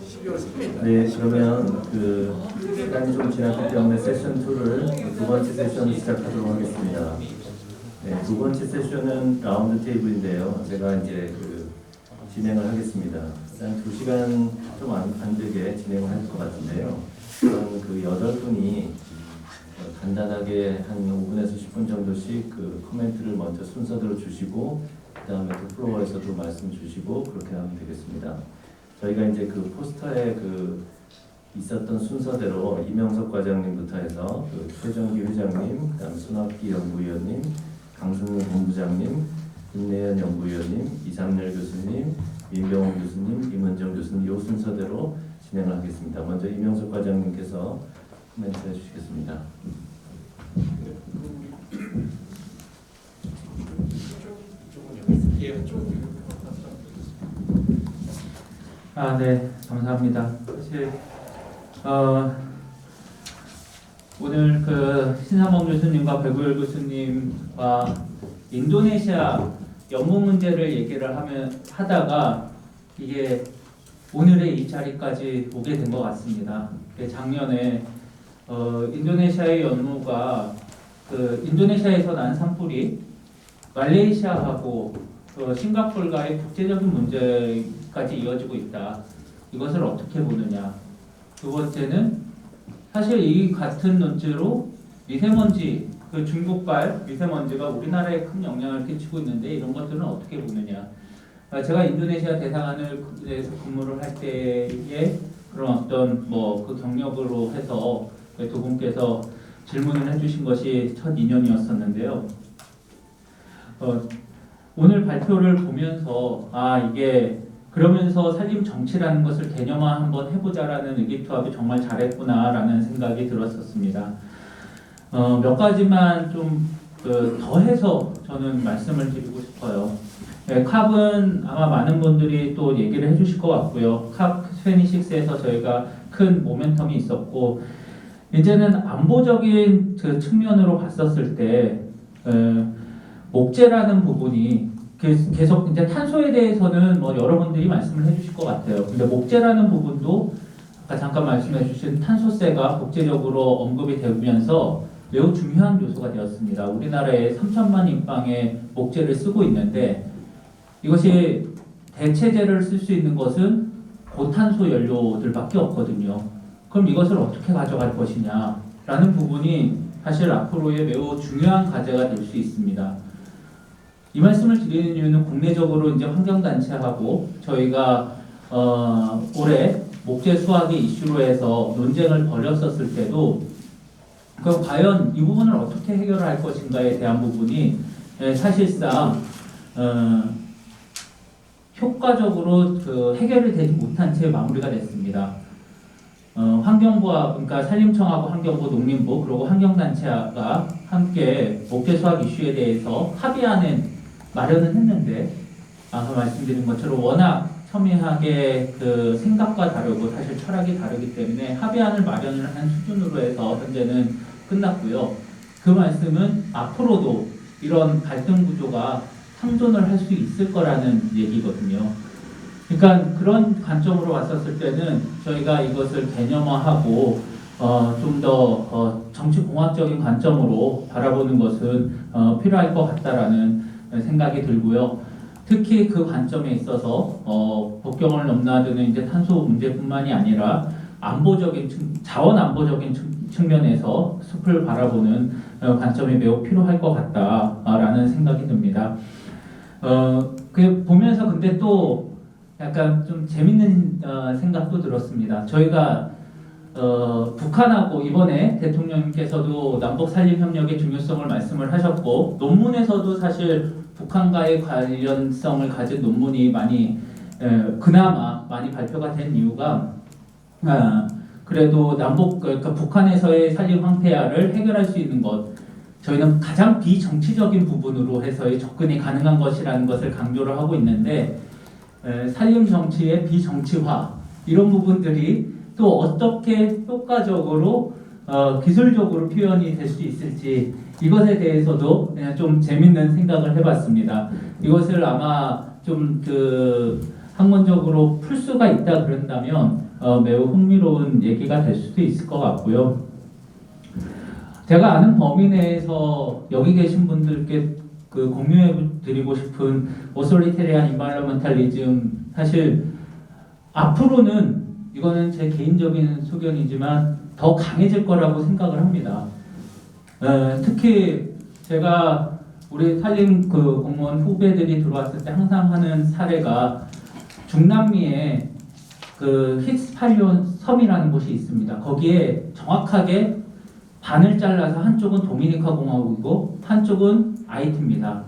12월 3일. 네, 그러면 시간이 좀 지났기 때문에 세션 2를 두 번째 세션을 시작하도록 하겠습니다. 네, 두 번째 세션은 라운드 테이블인데요. 제가 이제 진행을 하겠습니다. 한 2시간 좀 안 되게 진행을 할 것 같은데요. 그럼 8분이 간단하게 한 5분에서 10분 정도씩 코멘트를 먼저 순서대로 주시고, 그 다음에 또 플로어에서도 말씀 주시고, 그렇게 하면 되겠습니다. 저희가 이제 포스터에 있었던 순서대로 이명석 과장님부터 해서 최정기 회장님, 그다음 손학기 연구위원님, 강승우 본부장님, 김내연 연구위원님, 이삼열 교수님, 민병훈 교수님, 임은정 교수님 이 순서대로 진행을 하겠습니다. 먼저 이명석 과장님께서 코멘트 해주시겠습니다. 네, 감사합니다. 사실 오늘 신상범 교수님과 백우열 교수님과 인도네시아 연무 문제를 얘기를 하다가 이게 오늘의 이 자리까지 오게 된 것 같습니다. 작년에 인도네시아의 연무가 인도네시아에서 난 산불이 말레이시아하고 싱가포르과의 국제적인 문제까지 이어지고 있다. 이것을 어떻게 보느냐. 두 번째는 사실 이 같은 논제로 미세먼지, 중국발 미세먼지가 우리나라에 큰 영향을 끼치고 있는데 이런 것들은 어떻게 보느냐. 제가 인도네시아 대사관에서 근무를 할 때에 그런 어떤 경력으로 해서 두 분께서 질문을 해주신 것이 첫 인연이었었는데요. 오늘 발표를 보면서 이게 그러면서 산림 정치라는 것을 개념화 한번 해보자라는 의기투합이 정말 잘했구나라는 생각이 들었었습니다. 몇 가지만 좀 더해서 저는 말씀을 드리고 싶어요. 캅은 아마 많은 분들이 또 얘기를 해주실 것 같고요. 캅26에서 저희가 큰 모멘텀이 있었고, 이제는 안보적인 측면으로 봤었을 때 목재라는 부분이 계속 이제 탄소에 대해서는 여러분들이 말씀을 해주실 것 같아요. 근데 목재라는 부분도 아까 잠깐 말씀해주신 탄소세가 국제적으로 언급이 되면서 매우 중요한 요소가 되었습니다. 우리나라에 3천만 인방의 목재를 쓰고 있는데 이것이 대체재를 쓸 수 있는 것은 고탄소 연료들밖에 없거든요. 그럼 이것을 어떻게 가져갈 것이냐라는 부분이 사실 앞으로의 매우 중요한 과제가 될 수 있습니다. 이 말씀을 드리는 이유는 국내적으로 이제 환경단체하고 저희가 올해 목재 수확의 이슈로 해서 논쟁을 벌였었을 때도 그럼 과연 이 부분을 어떻게 해결할 것인가에 대한 부분이 사실상 효과적으로 해결이 되지 못한 채 마무리가 됐습니다. 환경부와 그러니까 산림청하고 환경부, 농림부 그리고 환경단체가 함께 목재 수확 이슈에 대해서 합의안을 마련은 했는데 아까 말씀드린 것처럼 워낙 첨예하게 생각과 다르고 사실 철학이 다르기 때문에 합의안을 마련을 한 수준으로 해서 현재는 끝났고요. 그 말씀은 앞으로도 이런 갈등 구조가 상존을 할 수 있을 거라는 얘기거든요. 그러니까 그런 관점으로 왔었을 때는 저희가 이것을 개념화하고 좀 더 정치공학적인 관점으로 바라보는 것은 필요할 것 같다라는 생각이 들고요. 특히 그 관점에 있어서 국경을 넘나드는 이제 탄소 문제뿐만이 아니라 자원 안보적인 측면에서 숲을 바라보는 관점이 매우 필요할 것 같다라는 생각이 듭니다. 보면서 근데 또 약간 좀 재밌는 생각도 들었습니다. 저희가 북한하고 이번에 대통령님께서도 남북 산림 협력의 중요성을 말씀을 하셨고 논문에서도 사실 북한과의 관련성을 가진 논문이 그나마 많이 발표가 된 이유가 그래도 그러니까 북한에서의 산림 황폐화를 해결할 수 있는 것 저희는 가장 비정치적인 부분으로 해서의 접근이 가능한 것이라는 것을 강조를 하고 있는데 산림 정치의 비정치화 이런 부분들이 또 어떻게 효과적으로 기술적으로 표현이 될 수 있을지 이것에 대해서도 좀 재밌는 생각을 해봤습니다. 이것을 아마 좀 학문적으로 풀 수가 있다 그런다면 매우 흥미로운 얘기가 될 수도 있을 것 같고요. 제가 아는 범위 내에서 여기 계신 분들께 그 공유해드리고 싶은 오소리테리안 인바이러먼탈리즘, 사실 앞으로는 이거는 제 개인적인 소견이지만 더 강해질 거라고 생각을 합니다. 특히 제가 우리 산림 그 공무원 후배들이 들어왔을 때 항상 하는 사례가 중남미에 그 히스파리온 섬이라는 곳이 있습니다. 거기에 정확하게 반을 잘라서 한쪽은 도미니카 공화국이고 한쪽은 아이티입니다.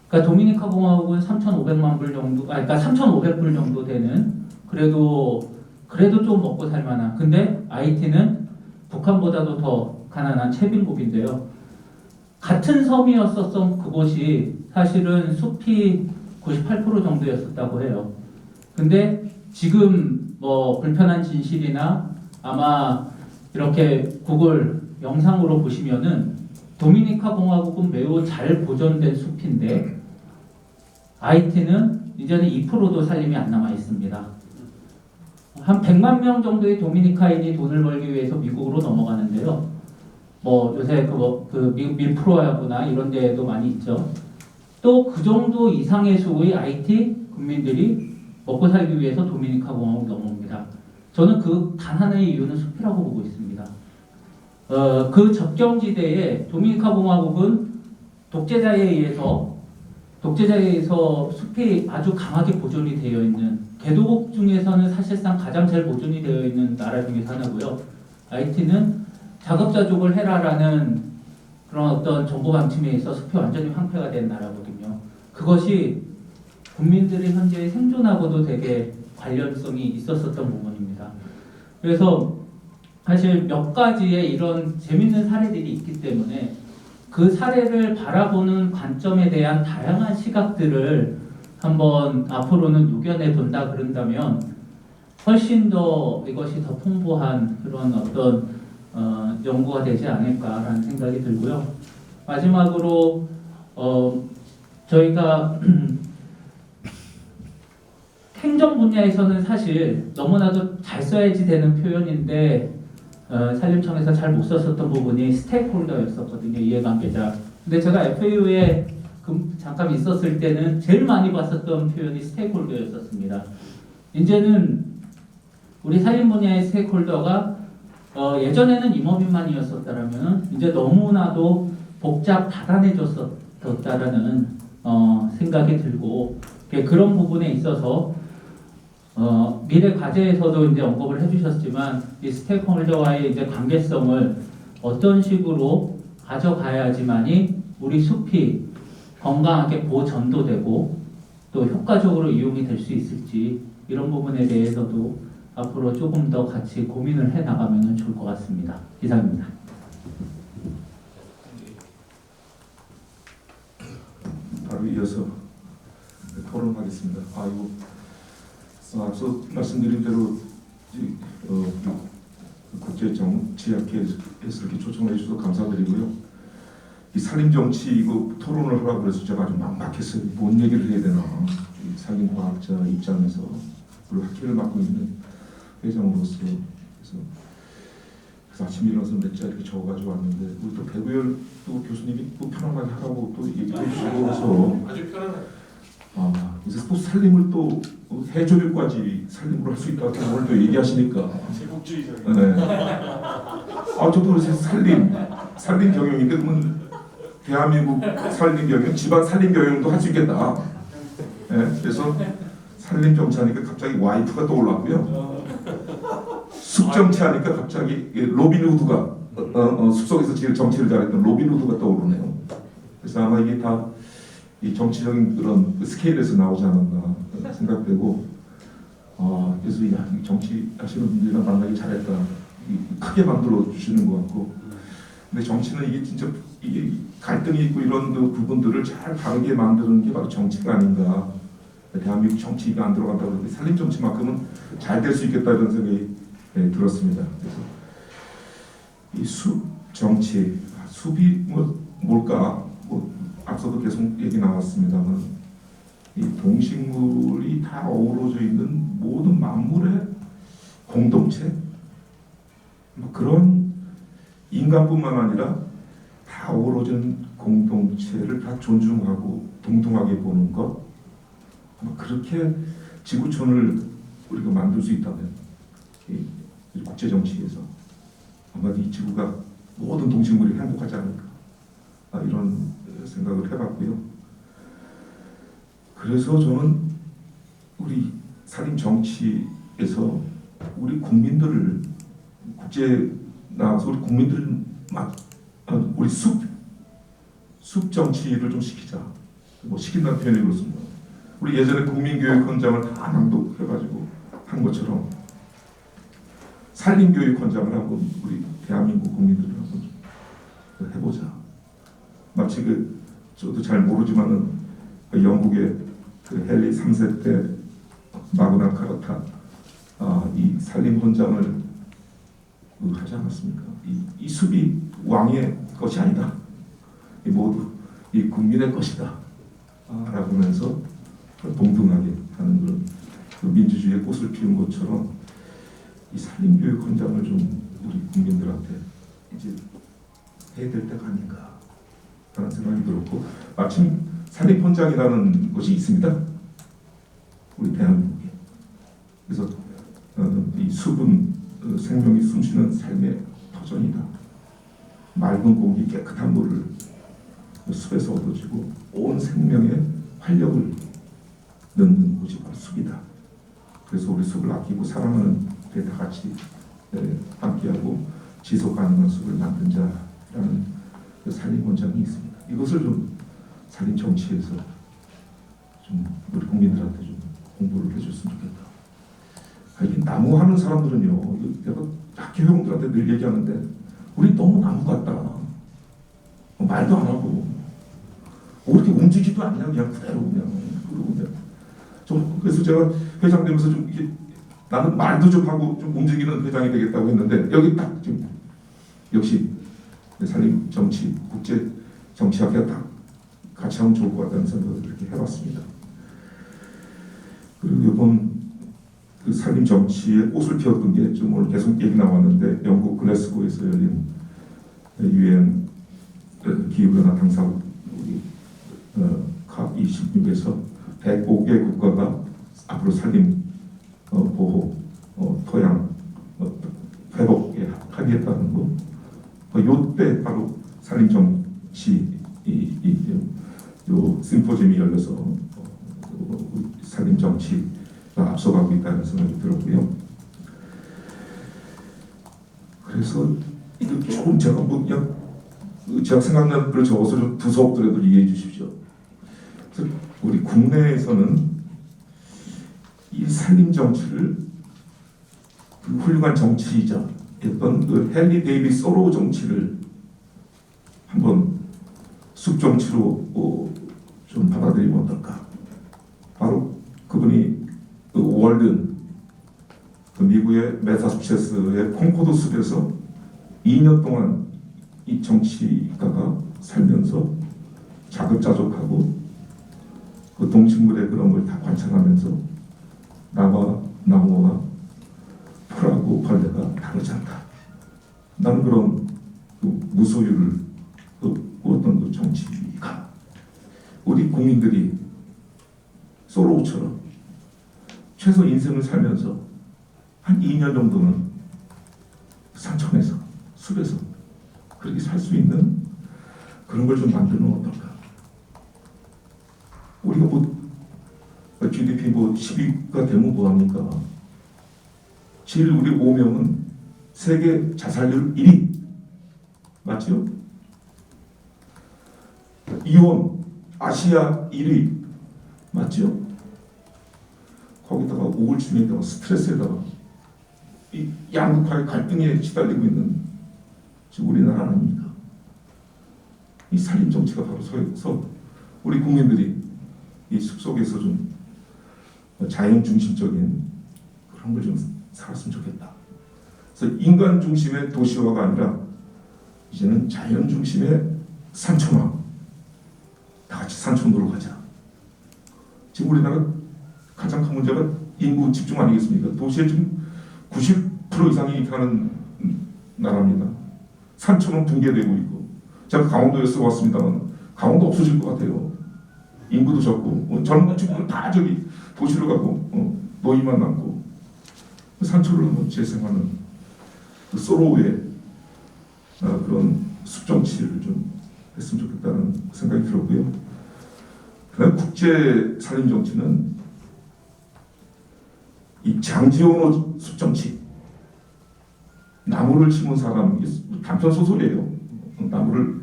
그러니까 도미니카 공화국은 3,500만 불 정도, 그러니까 3,500불 정도 되는, 그래도 좀 먹고 살만한. 근데 아이티는 북한보다도 더 가난한 채빈국인데요. 같은 섬이었었던 그곳이 사실은 숲이 98% 정도였었다고 해요. 근데 지금 뭐 불편한 진실이나 아마 이렇게 구글 영상으로 보시면은 도미니카 공화국은 매우 잘 보존된 숲인데 아이티는 이제는 2%도 살림이 안 남아 있습니다. 한 100만 명 정도의 도미니카인이 돈을 벌기 위해서 미국으로 넘어가는데요. 뭐 요새 그 미국 밀프로야구나 이런 데에도 많이 있죠. 또 그 정도 이상의 수의 IT 국민들이 먹고 살기 위해서 도미니카 공화국 넘어옵니다. 저는 그 단 하나의 이유는 숲이라고 보고 있습니다. 그 접경지대에 도미니카 공화국은 독재자에 의해서 숲이 아주 강하게 보존이 되어 있는, 개도국 중에서는 사실상 가장 잘 보존이 되어 있는 나라 중에 하나고요. 아이티는 자급자족을 해라라는 그런 어떤 정보 방침에 있어 숲이 완전히 황폐가 된 나라거든요. 그것이 국민들의 현재의 생존하고도 되게 관련성이 있었었던 부분입니다. 그래서 사실 몇 가지의 이런 재밌는 사례들이 있기 때문에 그 사례를 바라보는 관점에 대한 다양한 시각들을 한번 앞으로는 녹여내 본다 그런다면 훨씬 더 이것이 더 풍부한 그런 어떤 연구가 되지 않을까라는 생각이 들고요. 마지막으로 저희가 행정 분야에서는 사실 너무나도 잘 써야지 되는 표현인데 산림청에서 잘 못 썼었던 부분이 스테이크홀더였었거든요. 이해관계자. 근데 제가 FAU에 잠깐 있었을 때는 제일 많이 봤었던 표현이 스테이크홀더였었습니다. 이제는 우리 산림 분야의 스테이크홀더가 예전에는 임업인만이었었다라면 이제 너무나도 복잡 다단해졌었다라는 생각이 들고, 그런 부분에 있어서 미래 과제에서도 이제 언급을 해주셨지만 이 스테이크홀더와의 이제 관계성을 어떤 식으로 가져가야지만이 우리 숲이 건강하게 보전도 되고 또 효과적으로 이용이 될 수 있을지, 이런 부분에 대해서도 앞으로 조금 더 같이 고민을 해 나가면 좋을 것 같습니다. 이상입니다. 바로 이어서 토론하겠습니다. 앞서 말씀드린 대로 국제정치학회에서 이렇게 초청해 주셔서 감사드리고요. 이 산림정치 이거 토론을 하라고 그래서 제가 아주 막막했어요. 뭔 얘기를 해야 되나. 산림과학자 입장에서 그리고 학회를 맡고 있는 회장으로서 그래서 아침에 일어나서 몇 자 이렇게 적어가지고 왔는데 우리 또 배구열 또 교수님이 또 편안하게 하라고 또 얘기해 주시고 해서 아주 편안해. 이제 또 살림을 또 해조류까지 살림으로 할 수 있다고 오늘 또 얘기하시니까 제국주의자. 네. 저도 그래서 살림 경영인데 그러면 대한민국 살림 경영, 집안 살림 경영도 할 수 있겠다. 네. 그래서 살림 정치하니까 갑자기 와이프가 떠올랐고요. 숲 정치하니까 갑자기 로빈 후드가 숲속에서 제일 정치를 잘했던 로빈 후드가 떠오르네요. 그래서 아마 이게 다 이 정치적인 그런 스케일에서 나오지 않았나 생각되고, 그래서 이 정치하시는 분들이랑 만나기 잘했다. 크게 만들어 주시는 것 같고, 근데 정치는 이게 진짜 이게 갈등이 있고 이런 그 부분들을 잘 바르게 만드는 게 바로 정치가 아닌가. 대한민국 정치가 안 들어간다고 하는데 산림 정치만큼은 잘 될 수 있겠다 이런 생각이 들었습니다. 그래서 이 숲 정치, 숲이 뭘까? 앞서도 계속 얘기 나왔습니다만 이 동식물이 다 어우러져 있는 모든 만물의 공동체, 뭐 그런 인간뿐만 아니라 다 어우러진 공동체를 다 존중하고 동등하게 보는 것, 뭐 그렇게 지구촌을 우리가 만들 수 있다면 이 국제 정치에서 아마 이 지구가 모든 동식물이 행복하지 않을까, 이런 생각을 해봤고요. 그래서 저는 우리 산림 정치에서 우리 국민들을 국제 나가서 우리 국민들을 막 우리 숲 정치를 좀 시키자. 뭐 시킨다는 표현이 그렇습니다. 우리 예전에 국민교육 헌장을 다 낭독해가지고 한 것처럼 산림교육 헌장을 한번 우리 대한민국 국민들을 한번 해보자. 마치 저도 잘 모르지만은 영국의 헨리 3세 때 마그나 카타 이 산림 헌장을 하지 않았습니까? 이 숲이 왕의 것이 아니다. 모두 이 국민의 것이다. 라고 하면서 동등하게 하는 그런 민주주의의 꽃을 피운 것처럼 이 산림교육 헌장을 좀 우리 국민들한테 이제 해야 될 때가 아닌가 하는 생각이 들었고, 마침 산림 헌장이라는 것이 있습니다. 우리 대한민국에. 그래서 이 숲은 생명이 숨쉬는 삶의 터전이다. 맑은 공기, 깨끗한 물을 숲에서 얻어지고 온 생명의 활력을 넣는 곳이 바로 숲이다. 그래서 우리 숲을 아끼고 사랑하는 데 다 같이 함께하고 지속 가능한 숲을 만든자라는 산림 헌장이 있습니다. 이것을 좀 산림 정치에서 좀 우리 국민들한테 좀 공부를 해줬으면 좋겠다. 이게 나무 하는 사람들은요, 내가 학교 회원들한테 늘 얘기하는데 우리 너무 나무 같다. 말도 안 하고 이렇게 움직이지도 않냐, 그냥 그대로 그냥 그러고 그냥 좀. 그래서 제가 회장 되면서 좀 이게 나는 말도 좀 하고 좀 움직이는 회장이 되겠다고 했는데 여기 딱 지금 역시 산림 정치, 국제 정치학에 딱 같이 하면 좋을 것 같다는 생각을 이렇게 해봤습니다. 그리고 이번 그 산림 정치의 꽃을 피웠던 게 좀 오늘 계속 얘기 나왔는데, 영국 글래스고에서 열린 유엔 기후변화 당사국 컵 26에서 105개 국가가 앞으로 산림 보호, 토양 회복에 합의했다는 거. 요때 바로 산림 정치 요 심포지엄이 열려서 산림 정치가 앞서가고 있다는 생각이 들었고요. 그래서 이거 조금 제가 뭐 그냥 제가 생각나는 걸 적어서 좀 두서없더라도 이해해 주십시오. 그래서 우리 국내에서는 이 산림 정치를 그 훌륭한 정치이자였던 그 헨리 데이빗 소로우 정치를 한번 숲 정치로 좀 받아들이면 어떨까? 바로 그분이 그 월든 그 미국의 매사추세츠의 콩코드 숲에서 2년 동안 이 정치가가 살면서 자급자족하고 그 동식물의 그런 걸 다 관찰하면서 나무와 풀하고 벌레가 다르지 않다. 나는 그런 그 무소유를 꾸었던 그 정치가 우리 국민들이 소로우처럼 최소 인생을 살면서 한 2년 정도는 산천에서 숲에서 그렇게 살 수 있는 그런 걸 좀 만들면 어떨까? 우리가 뭐 GDP 뭐 10위가 되면 뭐합니까? 제일 우리 5명은 세계 자살률 1위 맞죠? 이혼 아시아 1위 맞죠? 거기다가 우울증에다가 스트레스에다가 이 양극화의 갈등에 시달리고 있는 지금 우리나라 아닙니까? 이 산림 정치가 바로 서서 우리 국민들이 이 숲속에서 좀 자연 중심적인 그런 걸 좀 살았으면 좋겠다. 그래서 인간 중심의 도시화가 아니라 이제는 자연 중심의 산천화. 다 같이 산천으로 가자. 지금 우리나라 가장 큰 문제가 인구 집중 아니겠습니까? 도시에 지금 90% 이상이 이렇게 하는 나라입니다. 산천은 붕괴되고 있고, 제가 강원도에 써봤습니다만 강원도 없어질 것 같아요. 인구도 적고 젊은 친구들 다 저기 도시로 가고 노인만 남고, 산초를 한번 재생하는 그 소로의 그런 숲정치를 좀 했으면 좋겠다는 생각이 들었고요. 그다음 국제 살림 정치는 이 장지원호 숲정치, 나무를 심은 사람, 단편 소설이에요. 나무를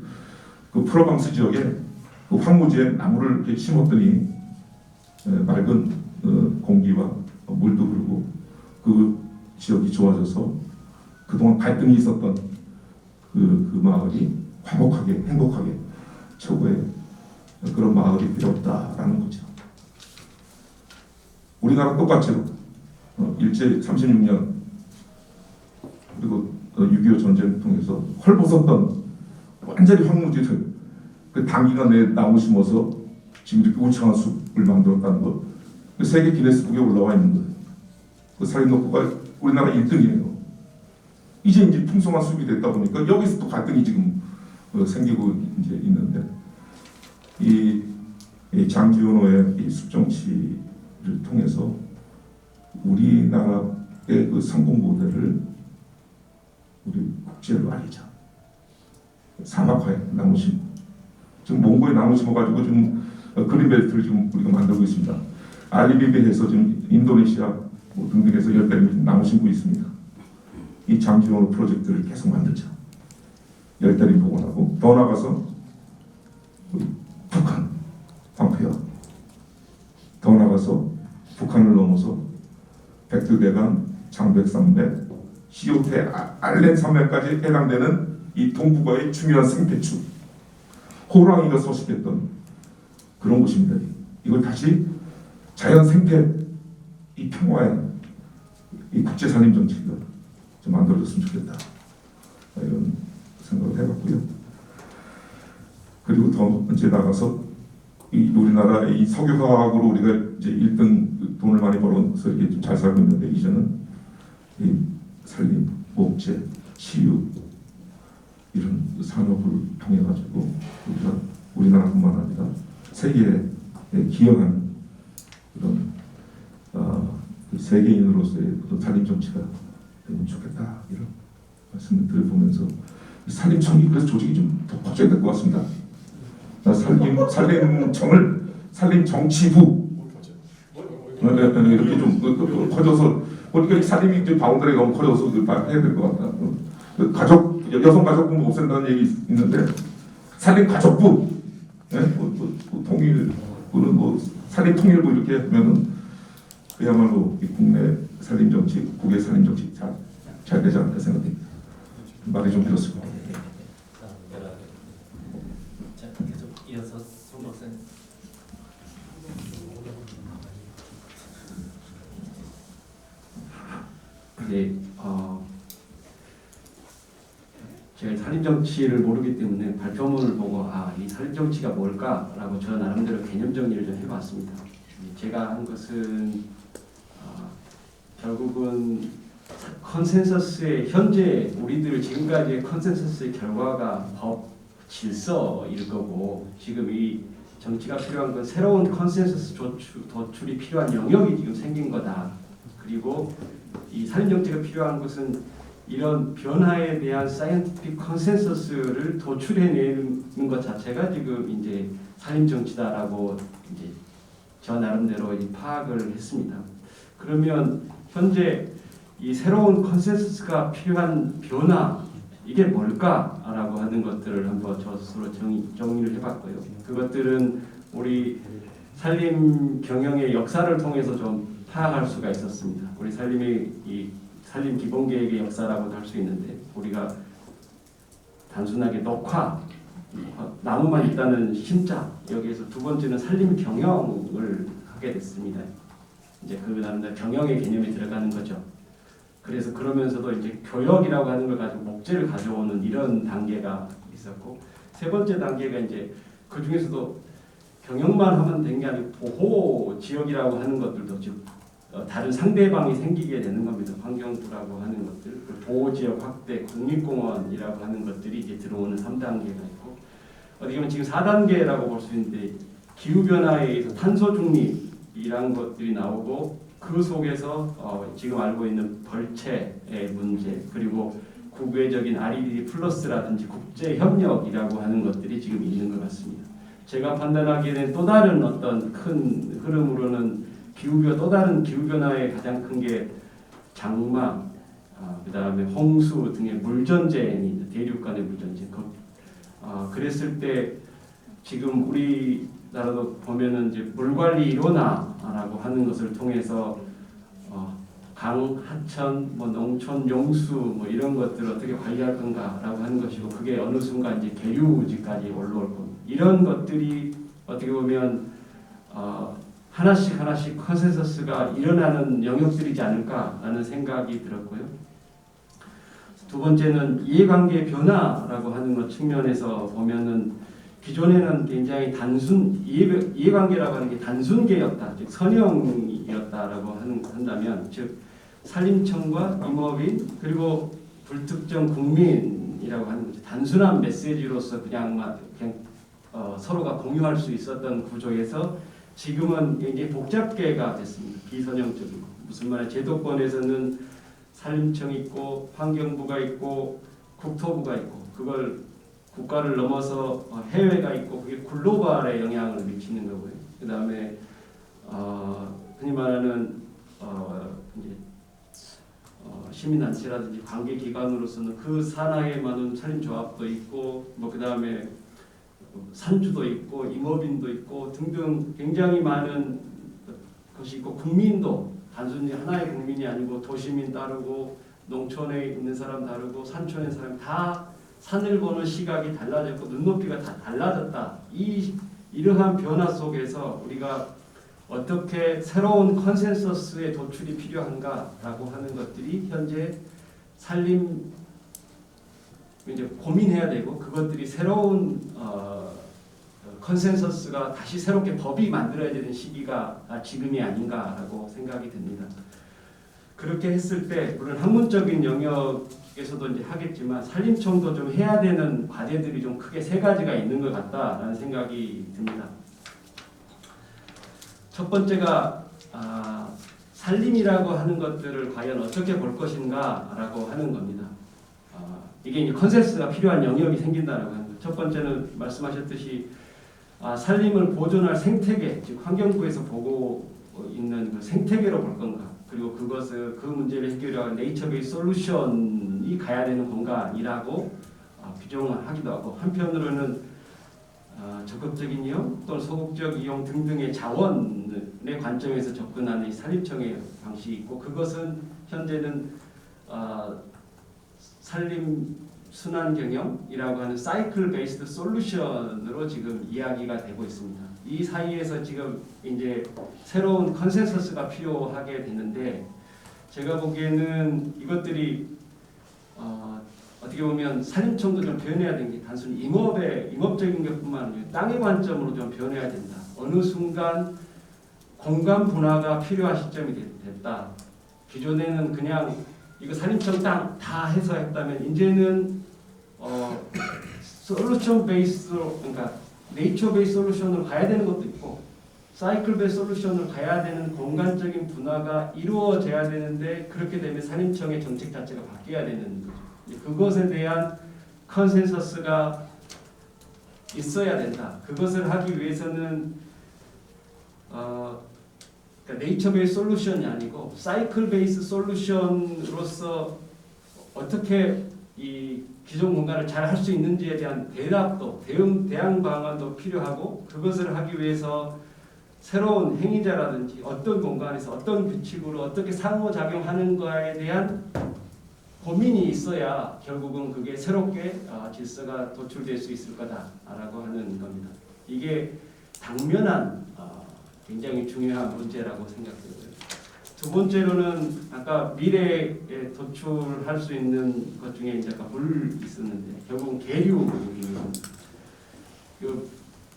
그 프로방스 지역에 그 황무지에 나무를 이렇게 심었더니 맑은 공기와 물도 흐르고 그 지역이 좋아져서 그동안 갈등이 있었던 그 마을이 화목하게 행복하게 최고의 그런 마을이 되었다라는 거죠. 우리나라 똑같죠. 일제 36년 그리고 6.25 전쟁을 통해서 헐벗었던 완전히 황무지를 그 단기간에 나무 심어서 지금 이렇게 울창한 숲을 만들었다는 것, 그 세계 기네스북에 올라와 있는 거예요. 그 살림녹고가 우리나라 1등이에요. 이제 풍성한 숲이 됐다 보니까 여기서 또 갈등이 지금 생기고 이제 있는데, 이 장지원호의 이 숲정치를 통해서 우리나라의 그 성공 모델을 우리 국제로 알리자. 사막화에 나무 심, 지금 몽고에 나무 심어가지고 지금 그린벨트를 지금 우리가 만들고 있습니다. 알리비베에서 지금 인도네시아 등등에서 열대를 나무 심고 있습니다. 이 장지원호 프로젝트를 계속 만들자. 열대를 복원하고, 더 나가서 우리 북한 방패와, 더 나가서 북한을 넘어서 백두대간, 장백산맥, 시오테 알렌 산맥까지 해당되는 이 동북아의 중요한 생태축, 호랑이가 서식했던 그런 곳입니다. 이걸 다시 자연 생태 이 평화의 이 국제 산림 정치가 좀 만들어졌으면 좋겠다, 이런 생각을 해봤고요. 그리고 더 이제 나가서 이 우리나라의 이 석유화학으로 우리가 이제 1등 돈을 많이 벌어서 이게 좀 잘 살고 있는데, 이제는 이 산림, 목재, 치유 이런 산업을 통해 가지고 우리나라뿐만 아니라 세계에 기여하는 그런 세계인으로서의 어떤 산림 정치가 되면 좋겠다, 이런 말씀을 드려보면서, 산림청이 그래서 조직이 좀 더 커져야 될 것 같습니다. 산림청을 산림정치부 이렇게 좀 커져서, 우리가 산림이 이제 바운더리가 너무 커져서 해야 될 것 같다. 가족, 여성가족부 없앤다는 얘기 있는데 산림가족부, 통일부는 산림통일부 이렇게 하면은 그야말로 이 국내 산림정치, 국외 산림정치 잘 되지 않을까 생각됩니다. 말이 좀 길었습니다. 자, 계속 이어서 손 박사님. 네, 제가 산림 정치를 모르기 때문에 발표문을 보고 이 산림 정치가 뭘까라고 저 나름대로 개념 정리를 좀 해봤습니다. 제가 한 것은 결국은 컨센서스의 현재 우리들 지금까지의 컨센서스의 결과가 법, 질서일 거고, 지금 이 정치가 필요한 건 새로운 컨센서스 도출이 필요한 영역이 지금 생긴 거다. 그리고 이 산림 정치가 필요한 것은 이런 변화에 대한 사이언티픽 컨센서스를 도출해내는 것 자체가 지금 이제 산림 정치다라고 이제 저 나름대로 파악을 했습니다. 그러면 현재 이 새로운 컨센서스가 필요한 변화, 이게 뭘까라고 하는 것들을 한번 저 스스로 정리를 해봤고요. 그것들은 우리 산림 경영의 역사를 통해서 좀 파악할 수가 있었습니다. 우리 산림의 이 산림 기본계획의 역사라고도 할 수 있는데, 우리가 단순하게 녹화, 나무만 있다는 심자, 여기에서 두 번째는 산림 경영을 하게 됐습니다. 이제 그 나름대로 경영의 개념이 들어가는 거죠. 그래서 그러면서도 이제 교역이라고 하는 걸 가지고 목재를 가져오는 이런 단계가 있었고, 세 번째 단계가 이제 그 중에서도 경영만 하면 된 게 아니고 보호 지역이라고 하는 것들도 즉 다른 상대방이 생기게 되는 겁니다. 환경부라고 하는 것들, 보호지역 확대, 국립공원이라고 하는 것들이 이제 들어오는 3단계가 있고, 어떻게 보면 지금 4단계라고 볼 수 있는데 기후변화에 의해서 탄소 중립이라는 것들이 나오고 그 속에서 지금 알고 있는 벌채의 문제, 그리고 국외적인 REDD 플러스라든지 국제협력이라고 하는 것들이 지금 있는 것 같습니다. 제가 판단하기에는 또 다른 어떤 큰 흐름으로는 또 다른 기후변화의 가장 큰 게 장마, 그 다음에 홍수 등의 물전쟁이 대륙 간의 물전쟁. 그랬을 때 지금 우리나라도 보면은 이제 물관리 일원화라고 하는 것을 통해서 강, 하천, 농촌 용수 이런 것들을 어떻게 관리할 건가라고 하는 것이고, 그게 어느 순간 이제 계류지까지 올라올 겁니다. 이런 것들이 어떻게 보면 하나씩 컨센서스가 일어나는 영역들이지 않을까라는 생각이 들었고요. 두 번째는 이해관계 변화라고 하는 것 측면에서 보면은 기존에는 굉장히 이해관계라고 하는 게 단순계였다, 즉 선형이었다라고 한다면, 즉 산림청과 임업인 그리고 불특정 국민이라고 하는 거죠. 단순한 메시지로서 그냥 서로가 공유할 수 있었던 구조에서 지금은 굉장히 복잡계가 됐습니다. 비선형적이고, 무슨 말이냐, 제도권에서는 산림청이 있고 환경부가 있고 국토부가 있고, 그걸 국가를 넘어서 해외가 있고, 그게 글로벌에 영향을 미치는 거고요. 그 다음에 흔히 말하는 이제 시민단체라든지 관계기관으로서는 그 산하에 많은 산림조합도 있고, 그 다음에 산주도 있고 임업인도 있고 등등 굉장히 많은 것이 있고, 국민도 단순히 하나의 국민이 아니고 도시민 다르고 농촌에 있는 사람 다르고 산촌에 있는 사람 다 산을 보는 시각이 달라졌고 눈높이가 다 달라졌다. 이러한 변화 속에서 우리가 어떻게 새로운 컨센서스의 도출이 필요한가라고 하는 것들이 현재 산림 이제 고민해야 되고, 그것들이 새로운 컨센서스가 다시 새롭게 법이 만들어야 되는 시기가 지금이 아닌가라고 생각이 듭니다. 그렇게 했을 때 물론 학문적인 영역에서도 이제 하겠지만 산림청도 좀 해야 되는 과제들이 좀 크게 3가지가 있는 것 같다라는 생각이 듭니다. 첫 번째가 산림이라고 하는 것들을 과연 어떻게 볼 것인가라고 하는 겁니다. 이게 이제 컨센서스가 필요한 영역이 생긴다라고 하는 거예요. 첫 번째는 말씀하셨듯이 산림을 보존할 생태계, 즉 환경부에서 보고 있는 그 생태계로 볼 건가, 그리고 그 문제를 해결할 네이처 베이스 솔루션이 가야 되는 건가이라고 규정을 하기도 하고, 한편으로는 적극적인 이용 또는 소극적 이용 등등의 자원의 관점에서 접근하는 산림청의 방식이 있고, 그것은 현재는 산림 순환 경영이라고 하는 사이클 베이스드 솔루션으로 지금 이야기가 되고 있습니다. 이 사이에서 지금 이제 새로운 컨센서스가 필요하게 되는데, 제가 보기에는 이것들이 어떻게 보면 산림청도 좀 변해야 되는 게 단순히 임업적인 것뿐만 아니라 땅의 관점으로 좀 변해야 된다. 어느 순간 공간 분화가 필요한 시점이 됐다. 기존에는 그냥 이거 산림청 땅 다 해서 했다면, 이제는 솔루션 베이스로, 그러니까 네이처 베이스 솔루션을 가야 되는 것도 있고 사이클 베이스 솔루션을 가야 되는 공간적인 분화가 이루어져야 되는데, 그렇게 되면 산림청의 정책 자체가 바뀌어야 되는 거죠. 그것에 대한 컨센서스가 있어야 된다. 그것을 하기 위해서는 그러니까 네이처 베이스 솔루션이 아니고 사이클 베이스 솔루션으로서 어떻게 이 기존 공간을 잘 할 수 있는지에 대한 대답도 대응 방안도 필요하고, 그것을 하기 위해서 새로운 행위자라든지 어떤 공간에서 어떤 규칙으로 어떻게 상호작용하는가에 대한 고민이 있어야 결국은 그게 새롭게 질서가 도출될 수 있을 거다라고 하는 겁니다. 이게 당면한 굉장히 중요한 문제라고 생각되고요. 두 번째로는 아까 미래에 도출할 수 있는 것 중에 이제 아까 물 있었는데, 결국은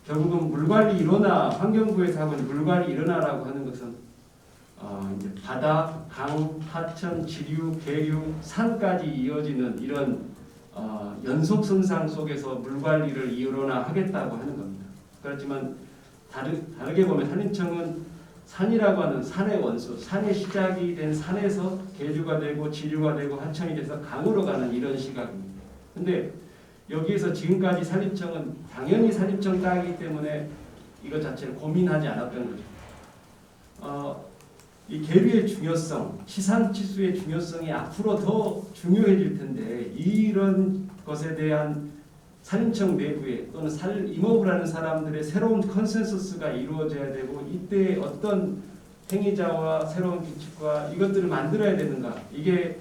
결국은 물관리 일원화, 환경부에서 하고 있는 물관리 일원화라고 하는 것은 이제 바다, 강, 하천, 지류, 계류, 산까지 이어지는 이런 연속선상 속에서 물 관리를 이루어나 하겠다고 하는 겁니다. 그렇지만 다르게 보면 산림청은 산이라고 하는 산의 원수, 산의 시작이 된 산에서 계류가 되고 지류가 되고 하천이 돼서 강으로 가는 이런 시각입니다. 근데 여기에서 지금까지 산림청은 당연히 산림청 땅이기 때문에 이것 자체를 고민하지 않았던 거죠. 이 계류의 중요성, 치산치수의 중요성이 앞으로 더 중요해질 텐데 이런 것에 대한 산림청 내부에 또는 임업을 하는 사람들의 새로운 컨센서스가 이루어져야 되고 이때 어떤 행위자와 새로운 규칙과 이것들을 만들어야 되는가, 이게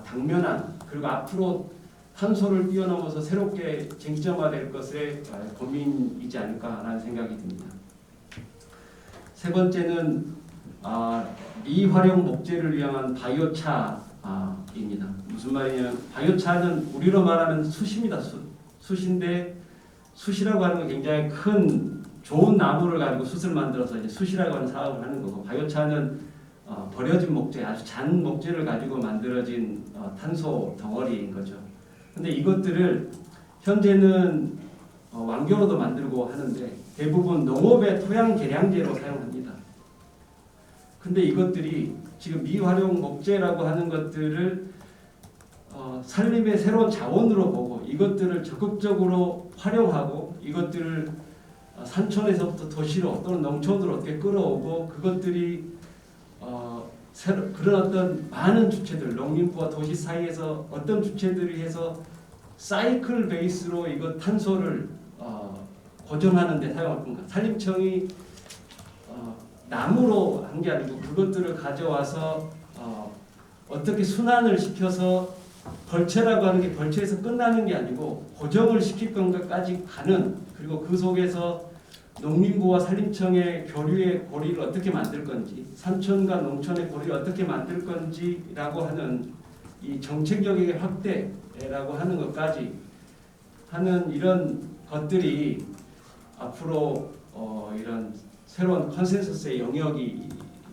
당면한 그리고 앞으로 탄소를 뛰어넘어서 새롭게 쟁점화될 것의 고민이지 않을까라는 생각이 듭니다. 세 번째는 미활용 목재를 위한 바이오차입니다. 무슨 말이냐면 바이오차는 우리로 말하는 숯입니다. 숯인데 숯이라고 하는 건 굉장히 큰 좋은 나무를 가지고 숯을 만들어서 이제 숯이라고 하는 사업을 하는 거고, 바이오차는 버려진 목재, 아주 잔 목재를 가지고 만들어진 탄소 덩어리인 거죠. 근데 이것들을 현재는 완교로도 만들고 하는데 대부분 농업의 토양 개량제로 사용합니다. 근데 이것들이 지금 미활용 목재라고 하는 것들을 산림의 새로운 자원으로 보고 이것들을 적극적으로 활용하고 이것들을 산촌에서부터 도시로 또는 농촌으로 어떻게 끌어오고 그것들이 그런 어떤 많은 주체들, 농림부와 도시 사이에서 어떤 주체들이 해서 사이클 베이스로 이거 탄소를 고정하는 데 사용할 건가. 산림청이 나무로 한 게 아니고 그것들을 가져와서 어떻게 순환을 시켜서 벌채라고 하는 게 벌채에서 끝나는 게 아니고 고정을 시킬 건가까지 가는, 그리고 그 속에서 농림부와 산림청의 교류의 고리를 어떻게 만들 건지, 산촌과 농촌의 고리를 어떻게 만들 건지라고 하는 이 정책적인 확대라고 하는 것까지 하는 이런 것들이 앞으로 이런 새로운 컨센서스의 영역이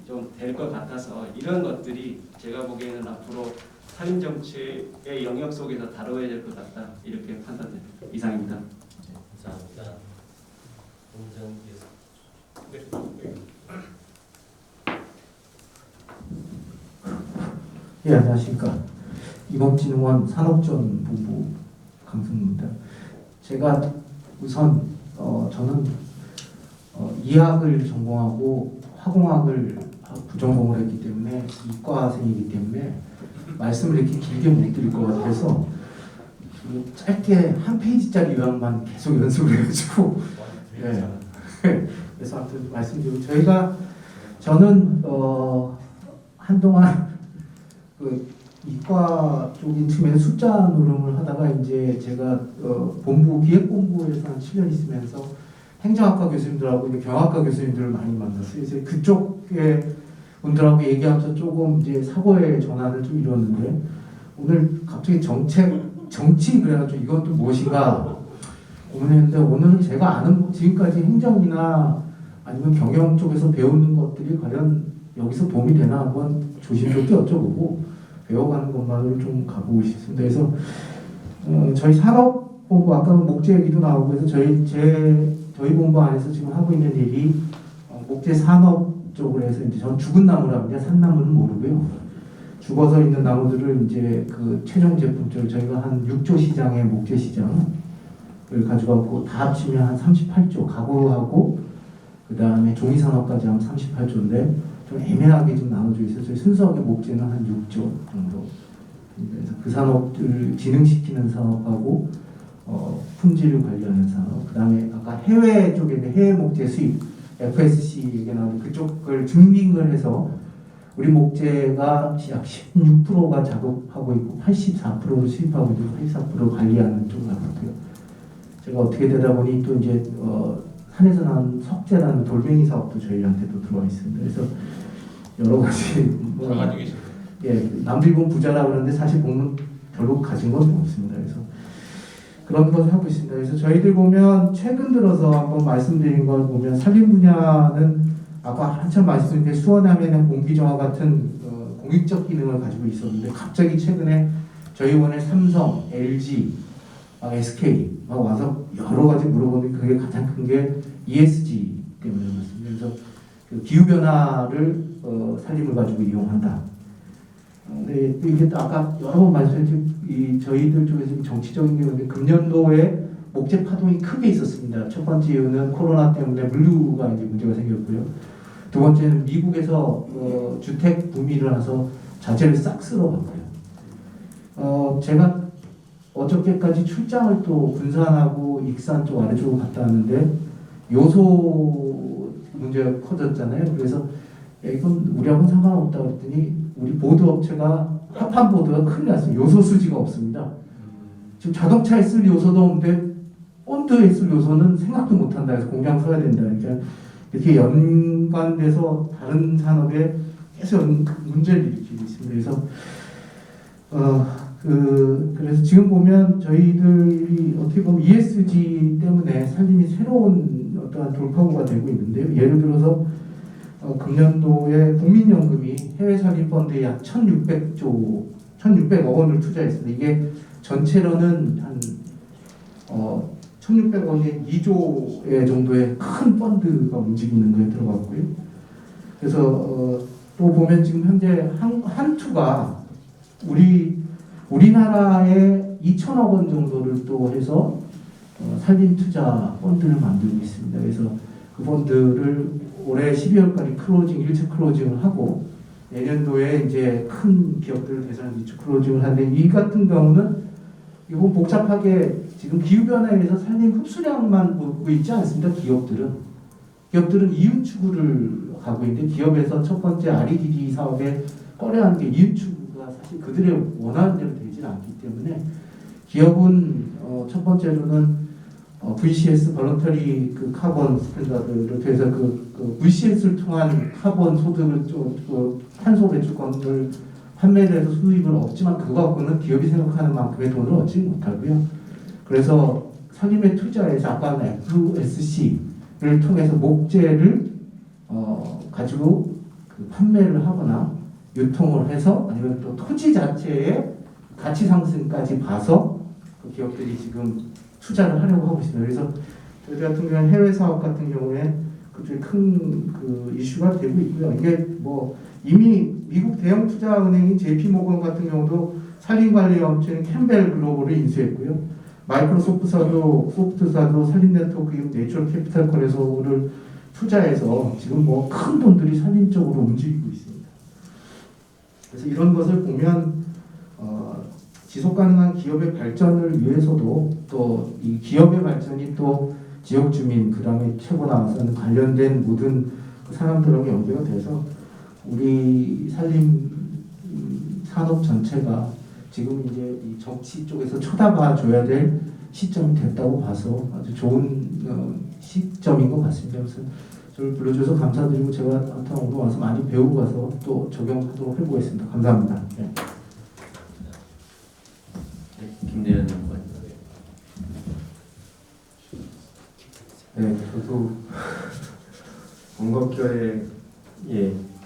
좀 될 것 같아서 이런 것들이 제가 보기에는 앞으로 산림 정책의 영역 속에서 다뤄야 될 것 같다, 이렇게 판단됩니다. 이상입니다. 감사합니다. 예, 안녕하십니까. 이범진흥원 산업지원본부 강승무입니다. 제가 우선 저는 이학을 전공하고 화공학을 부전공을 했기 때문에 이과생이기 때문에 말씀을 이렇게 길게 못 드릴 것 같아서 짧게 한 페이지짜리 요약만 계속 연습을 해가지고 예. 그래서 아무튼 말씀드리고 저는 한동안 그 이과 쪽인 측면에 숫자 노름을 하다가 이제 제가 본부 기획본부에서 한 7년 있으면서 행정학과 교수님들하고 이제 경영학과 교수님들을 많이 만났어요. 이제 그쪽에 분들하고 얘기하면서 조금 이제 사고의 전환을 좀 이뤘는데 오늘 갑자기 정치 그래가지고 이건 또 무엇인가 고민했는데 오늘은 제가 아는 지금까지 행정이나 아니면 경영 쪽에서 배우는 것들이 과연 여기서 도움이 되나 한번 조심스럽게 여쭤보고 배워가는 것만으로 좀 가보고 싶습니다. 그래서 저희 산업본부 아까 목재 얘기도 나오고 해서 저희 본부 안에서 지금 하고 있는 일이 목재 산업 쪽으로 해서 이제 전 죽은 나무랍니다. 산 나무는 모르고요. 죽어서 있는 나무들을 이제 그 최종 제품적으로 저희가 한 6조 시장의 목재 시장을 가져가고 다 합치면 한 38조, 가구하고 그 다음에 종이 산업까지 하면 38조인데 좀 애매하게 좀 나눠져 있어요. 저희 순수하게 목재는 한 6조 정도. 그래서 그 산업을 진흥시키는 산업하고 품질을 관리하는 산업. 그 다음에 아까 해외 쪽에 해외 목재 수입 FSC 얘기 나오는데 그쪽을 증빙을 해서 우리 목재가 약 16%가 작업하고 있고 84%를 수입하고 있고 84% 관리하는 쪽을 하고요. 제가 어떻게 되다 보니 또 이제 산에서 나온 석재라는 돌멩이 사업도 저희한테도 들어와 있습니다. 그래서 여러 가지 예, 남들이 보면 부자라고 그러는데 사실 보면 별로 가진 건 없습니다. 그래서 그런 것을 하고 있습니다. 그래서 저희들 보면 최근 들어서 한번 말씀드린 걸 보면 산림 분야는 아까 한참 말씀드린 수원하면은 공기정화 같은 공익적 기능을 가지고 있었는데 갑자기 최근에 저희 원에 삼성, LG, SK 막 와서 여러 가지 물어보는데 그게 가장 큰 게 ESG 때문에 그렇습니다. 그래서 그 기후 변화를 살림을 가지고 이용한다. 근데 이게 또 아까 여러 번 말씀드린 저희들 쪽에서 정치적인 경우에 금년도에 목재 파동이 크게 있었습니다. 첫 번째 이유는 코로나 때문에 물류가 이제 문제가 생겼고요. 두 번째는 미국에서 주택 붐이 일어나서 자재를 싹 쓸어갔고요. 제가 어저께까지 출장을 또 군산하고 익산 쪽 아래쪽으로 갔다 왔는데 요소 문제가 커졌잖아요. 그래서 이건 우리하고는 상관없다 그랬더니 우리 보드 업체가 합판 보드가 큰일 났어요. 요소 수지가 없습니다. 지금 자동차에 쓸 요소도 없는데 본드에 쓸 요소는 생각도 못한다 해서 공장 써야 된다. 그러니까 이렇게 연관돼서 다른 산업에 계속 문제를 일으키고 있습니다. 그래서 지금 보면 저희들이 어떻게 보면 ESG 때문에 살림이 새로운 어떠한 돌파구가 되고 있는데요. 예를 들어서 금년도에 국민연금이 해외 살림 펀드에 약 1,600억 원을 투자했습니다. 이게 전체로는 한 1,600억 원에 2조 정도의 큰 펀드가 움직이는 거에 들어갔고요. 그래서 또 보면 지금 현재 한투가 우리나라에 2천억 원 정도를 또 해서 살림 투자 펀드를 만들고 있습니다. 그래서 그 펀드를 올해 12월까지 클로징 1차 클로징을 하고 내년도에 이제 큰 기업들을 대상으로 2차 클로징을 하는데 이 같은 경우는 이건 복잡하게 지금 기후 변화에 의해서 살림 흡수량만 보고 있지 않습니다. 기업들은 이윤 추구를 가고 있는데 기업에서 첫 번째 R&D 사업에 꺼려하는 게 이윤 추구가 사실 그들의 원하는 대로 되질 않기 때문에 기업은 첫 번째로는 VCS 볼런터리 그 카본 스탠다드를 통해서 그 VCS를 통한 카본 소득을 탄소 배출권을 판매를 해서 수입을 얻지만 그거 갖고는 기업이 생각하는 만큼의 돈을 얻지 못하고요. 그래서 살림에 투자해서 아까 FSC를 통해서 목재를 가지고 그 판매를 하거나 유통을 해서 아니면 또 토지 자체의 가치 상승까지 봐서 그 기업들이 지금 투자를 하려고 하고 있습니다. 그래서 저희 같은 경우는 해외 사업 같은 경우에 그쪽에 큰 그 이슈가 되고 있고요. 이게 뭐 이미 미국 대형 투자은행인 JP 모건 같은 경우도 산림관리 업체인 캠벨 글로벌을 인수했고요. 소프트사도 산림 네트워크 내추럴 캐피탈 컬에서를 투자해서 지금 뭐 큰 돈들이 산림 쪽으로 움직이고 있습니다. 그래서 이런 것을 보면 지속 가능한 기업의 발전을 위해서도 또 이 기업의 발전이 또 지역 주민 그다음에 최고 나와서는 관련된 모든 사람들하고 연계가 돼서 우리 산림 산업 전체가 지금 이제 이 정치 쪽에서 쳐다봐 줘야 될 시점이 됐다고 봐서 아주 좋은 시점인 것 같습니다. 그래서 저를 불러주셔서 감사드리고 제가 오늘 와서 많이 배우고 가서 또 적용하도록 해보겠습니다. 감사합니다. 네. 김대현 장관. 네, 저도 원각결에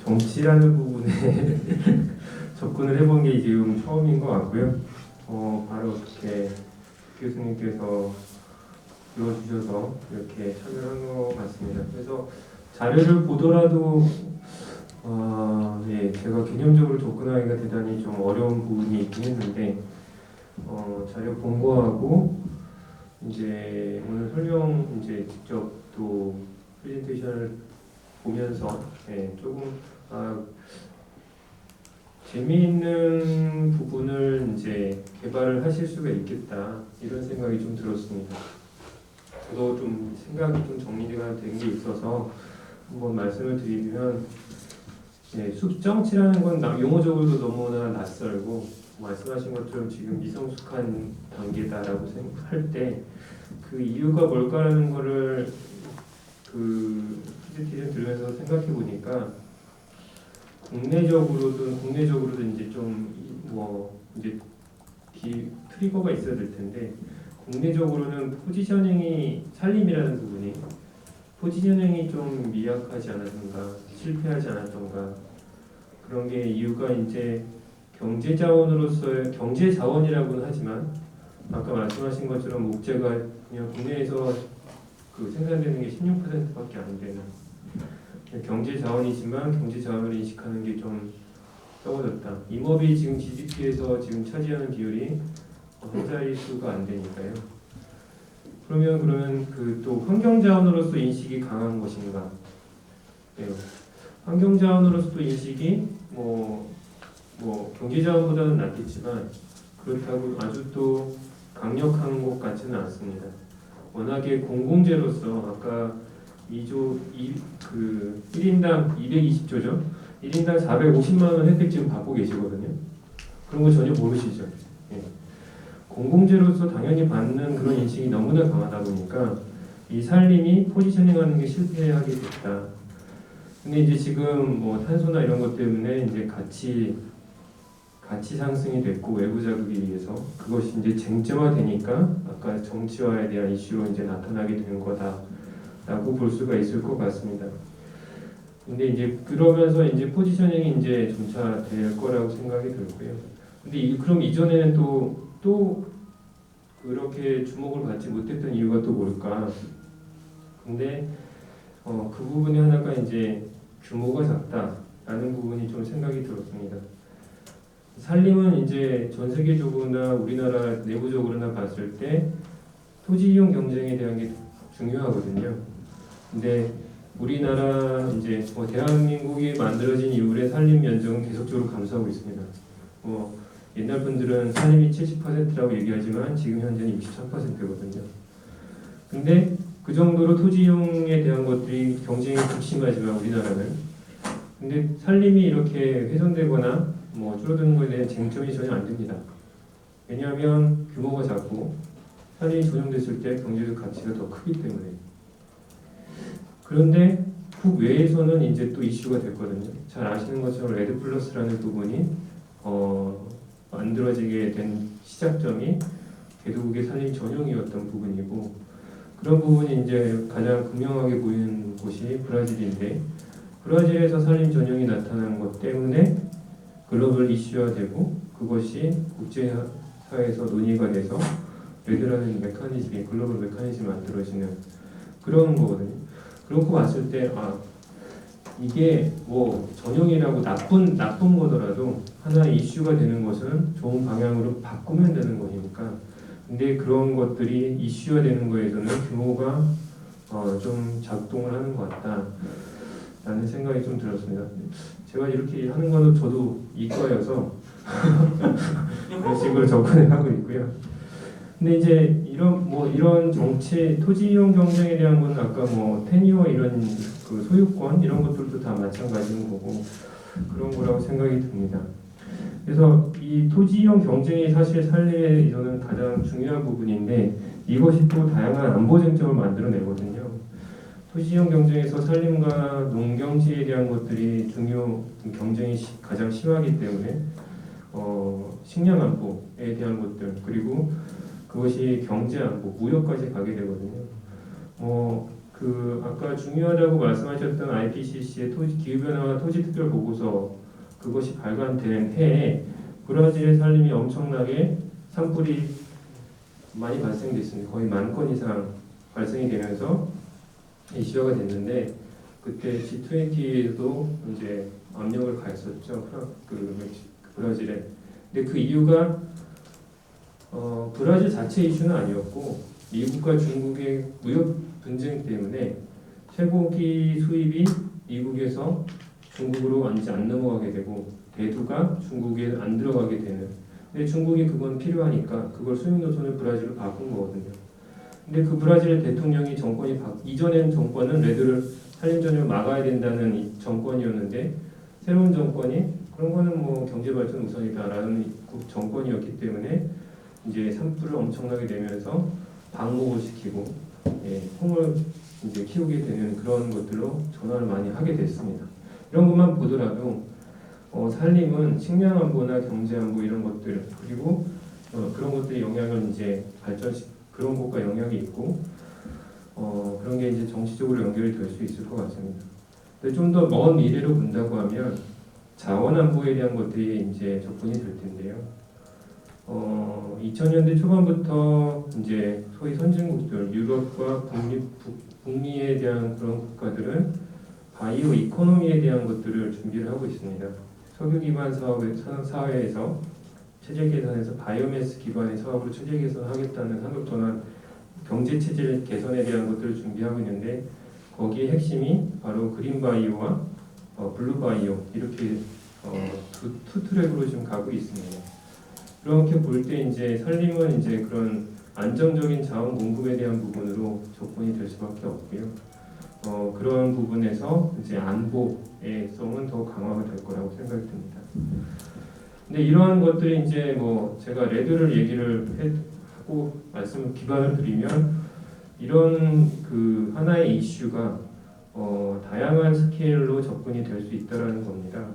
정치라는 부분에 접근을 해본 게 지금 처음인 것 같고요. 바로 어떻게 교수님께서 불러주셔서 이렇게 참여한 것 같습니다. 그래서 자료를 보더라도 제가 개념적으로 접근하기가 대단히 좀 어려운 부분이 있긴 했는데 자료 본 거하고 이제 오늘 설명 이제 직접 또 프레젠테이션을 보면서 조금 재미있는 부분을 이제 개발을 하실 수가 있겠다 이런 생각이 좀 들었습니다. 저도 좀 생각이 좀 정리가 된 게 있어서 한번 말씀을 드리면 숲정치라는 건 용어적으로도 너무나 낯설고 말씀하신 것처럼 지금 미성숙한 단계다라고 생각할 때 그 이유가 뭘까라는 거를 그 프레젠테이션 들으면서 생각해 보니까 국내적으로도 이제 좀 이제 트리거가 있어야 될 텐데 국내적으로는 포지셔닝이 살림이라는 부분이 포지셔닝이 좀 미약하지 않았던가, 실패하지 않았던가, 그런 게 이유가 이제 경제 자원으로서의 경제 자원이라고는 하지만 아까 말씀하신 것처럼 목재가 그냥 국내에서 그 생산되는 게 16%밖에 안 되는 경제 자원이지만 경제 자원을 인식하는 게 좀 적어졌다. 임업이 지금 GDP에서 지금 차지하는 비율이 한 자릿수가 안 되니까요. 그러면 그 또 환경 자원으로서 인식이 강한 것인가? 네. 환경 자원으로서 인식이 뭐 경제 자원보다는 낫겠지만 그렇다고 아주 또 강력한 것 같지는 않습니다. 워낙에 공공재로서 아까 1인당 220조죠. 1인당 450만 원 혜택 지금 받고 계시거든요. 그런 거 전혀 모르시죠. 예. 공공재로서 당연히 받는 그런 인식이 너무나 강하다 보니까 이 산림이 포지셔닝하는 게 실패하게 됐다. 근데 이제 지금 뭐 탄소나 이런 것 때문에 이제 가치 상승이 됐고 외부 자극에 의해서 그것이 이제 쟁점화되니까 아까 정치화에 대한 이슈로 이제 나타나게 된 거다라고 볼 수가 있을 것 같습니다. 근데 이제 그러면서 이제 포지셔닝이 이제 점차 될 거라고 생각이 들고요. 근데 그럼 이전에는 또 그렇게 주목을 받지 못했던 이유가 또 뭘까? 근데 그 부분이 하나가 이제 규모가 작다라는 부분이 좀 생각이 들었습니다. 산림은 이제 전 세계적으로나 우리나라 내부적으로나 봤을 때 토지 이용 경쟁에 대한 게 중요하거든요. 근데 우리나라 이제 대한민국이 만들어진 이후에 산림 면적은 계속적으로 감소하고 있습니다. 옛날 분들은 산림이 70%라고 얘기하지만 지금 현재는 63%거든요. 근데 그 정도로 토지 이용에 대한 것들이 경쟁이 극심하지만 우리나라는 근데 산림이 이렇게 훼손되거나 줄어드는 것에 대한 쟁점이 전혀 안 됩니다. 왜냐하면 규모가 작고 산림이 조정됐을 때 경제적 가치가 더 크기 때문에. 그런데 국외에서는 이제 또 이슈가 됐거든요. 잘 아시는 것처럼 레드 플러스라는 부분이 만들어지게 된 시작점이 개도국의 산림 전용이었던 부분이고 그런 부분이 이제 가장 극명하게 보이는 곳이 브라질인데 브라질에서 산림 전용이 나타난 것 때문에 글로벌 이슈화되고 그것이 국제사회에서 논의가 돼서 레드라는 메커니즘이 글로벌 메커니즘이 만들어지는 그런 거거든요. 그렇고 봤을 때 이게 전용이라고 나쁜 거더라도 하나 이슈가 되는 것은 좋은 방향으로 바꾸면 되는 거니까. 근데 그런 것들이 이슈가 되는 거에서는 규모가 좀 작동을 하는 것 같다라는 생각이 좀 들었습니다. 제가 이렇게 하는 거는 저도 이과여서 그런 식으로 접근을 하고 있고요. 근데 이제 이런 정치 토지 이용 경쟁에 대한 건 아까 테니어 이런 그 소유권 이런 것들도 다 마찬가지인 거고 그런 거라고 생각이 듭니다. 그래서 이 토지 이용 경쟁이 사실 산림에 이거는 가장 중요한 부분인데 이것이 또 다양한 안보 쟁점을 만들어내거든요. 토지 이용 경쟁에서 산림과 농경지에 대한 것들이 중요 경쟁이 가장 심하기 때문에 식량 안보에 대한 것들 그리고 그것이 경제 안보, 무역까지 가게 되거든요. 아까 중요하다고 말씀하셨던 IPCC의 기후변화와 토지특별 보고서 그것이 발간된 해에 브라질의 산림이 엄청나게 산불이 많이 발생됐습니다. 거의 10,000건 이상 발생이 되면서 이슈화가 됐는데 그때 G20에도 이제 압력을 가했었죠. 브라질에. 근데 그 이유가 브라질 자체 이슈는 아니었고 미국과 중국의 무역 분쟁 때문에 쇠고기 수입이 미국에서 중국으로 이제 안 넘어가게 되고 대두가 중국에 안 들어가게 되는. 근데 중국이 그건 필요하니까 그걸 수입 노선을 브라질로 바꾼 거거든요. 근데 그 브라질 대통령이 이전엔 정권은 레드를 산림 전용을 막아야 된다는 정권이었는데 새로운 정권이 그런 거는 경제 발전 우선이다라는 정권이었기 때문에 이제 산불을 엄청나게 내면서 방목을 시키고 콩을 이제 키우게 되는 그런 것들로 전환을 많이 하게 됐습니다. 이런 것만 보더라도 산림은 식량 안보나 경제 안보 이런 것들 그리고 그런 것들이 영향을 이제 그런 것과 영향이 있고 그런 게 이제 정치적으로 연결이 될 수 있을 것 같습니다. 근데 좀 더 먼 미래로 본다고 하면 자원 안보에 대한 것들이 이제 접근이 될 텐데요. 2000년대 초반부터 이제 소위 선진국들, 유럽과 북미에 대한 그런 국가들은 바이오 이코노미에 대한 것들을 준비를 하고 있습니다. 석유 기반 사회에서 체질 개선해서 바이오매스 기반의 사업으로 체질 개선하겠다는 한국도난 경제 체질 개선에 대한 것들을 준비하고 있는데 거기에 핵심이 바로 그린 바이오와 블루 바이오 이렇게 투 트랙으로 지금 가고 있습니다. 그렇게 볼 때 이제 산림은 이제 그런 안정적인 자원 공급에 대한 부분으로 접근이 될 수밖에 없고요. 그런 부분에서 이제 안보의 성은 더 강화가 될 거라고 생각이 듭니다. 근데 이러한 것들이 이제 뭐 제가 레드를 얘기를 하고 말씀을 기반을 드리면 이런 그 하나의 이슈가 다양한 스케일로 접근이 될 수 있다라는 겁니다.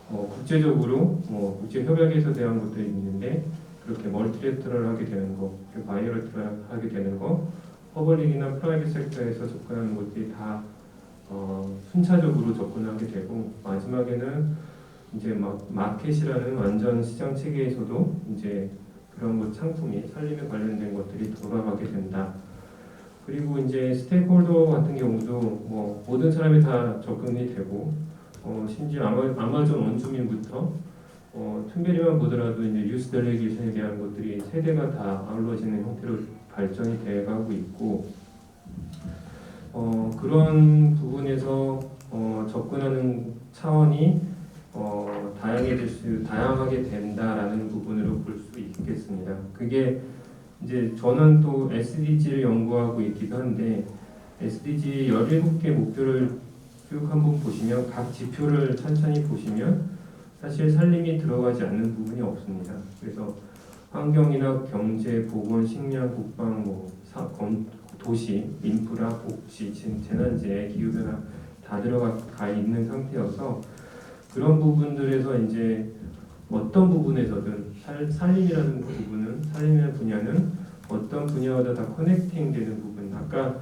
국제적으로 국제 협약에서 대한 것들이 있는데 그렇게 멀티래터럴하게 되는 거, 바이러럴하게 되는 거, 퍼블릭이나 프라이빗 섹터에서 접근하는 것들이 다 순차적으로 접근하게 되고 마지막에는 이제 마켓이라는 완전 시장 체계에서도 이제 그런 것 상품이 산림에 관련된 것들이 돌아가게 된다. 그리고 이제 스테이크홀더 같은 경우도 모든 사람이 다 접근이 되고 심지어 아마존 원주민부터 툰베리만 보더라도 이제 뉴스 델레게이션에 대한 것들이 세대가 다 아울러지는 형태로 발전이 돼가고 있고 그런 부분에서 접근하는 차원이 다양하게 된다라는 부분으로 볼 수 있겠습니다. 그게 이제 저는 또 SDG를 연구하고 있기도 한데 SDG 17개 목표를 쭉 한번 보시면 각 지표를 천천히 보시면 사실 산림이 들어가지 않는 부분이 없습니다. 그래서 환경이나 경제, 보건, 식량, 국방, 도시, 인프라, 복지, 재난재해, 기후변화 다 들어가 있는 상태여서 그런 부분들에서 이제 어떤 부분에서든 산림이라는 부분은 산림이라는 분야는 어떤 분야마다 다 커넥팅 되는 부분 아까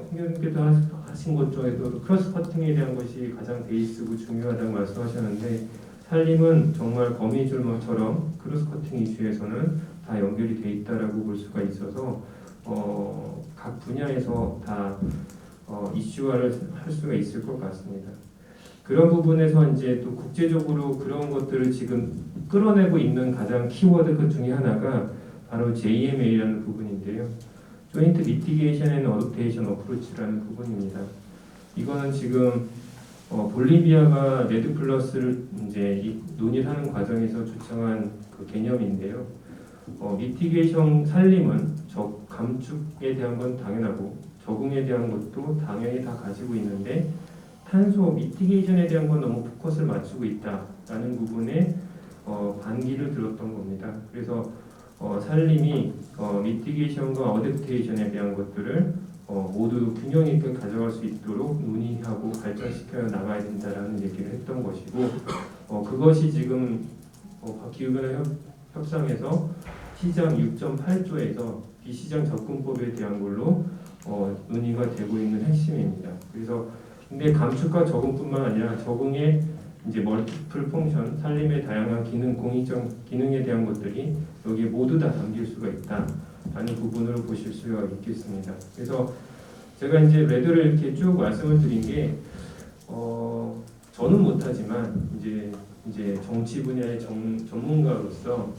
신경님께서 하신 것 중에도 크로스 커팅에 대한 것이 가장 베이스고 중요하다고 말씀하셨는데 산림은 정말 거미줄처럼 크로스 커팅 이슈에서는 다 연결이 돼 있다라고 볼 수가 있어서 각 분야에서 다 이슈화를 할 수가 있을 것 같습니다. 그런 부분에서 이제 또 국제적으로 그런 것들을 지금 끌어내고 있는 가장 키워드 그 중에 하나가 바로 JMA라는 부분인데요. Joint Mitigation and Adaptation Approach라는 부분입니다. 이거는 지금 볼리비아가 레드 플러스를 이제 논의하는 과정에서 주창한 그 개념인데요. 미티게이션 산림은 감축에 대한 건 당연하고 적응에 대한 것도 당연히 다 가지고 있는데 탄소 미티게이션에 대한 건 너무 포커스를 맞추고 있다라는 부분에 반기를 들었던 겁니다. 그래서 산림이 미티게이션과 어댑테이션에 대한 것들을 모두 균형 있게 가져갈 수 있도록 논의하고 발전시켜 나가야 된다라는 얘기를 했던 것이고 그것이 지금 기후변화 협상에서 시장 6.8조에서 비시장 접근법에 대한 걸로 논의가 되고 있는 핵심입니다. 그래서 근데 감축과 적응뿐만 아니라 적응의 이제 멀티플 펑션, 산림의 다양한 기능, 공익적 기능에 대한 것들이 여기에 모두 다 담길 수가 있다라는 부분으로 보실 수가 있겠습니다. 그래서 제가 이제 레드를 이렇게 쭉 말씀을 드린 게 저는 못하지만 이제 정치 분야의 전문가로서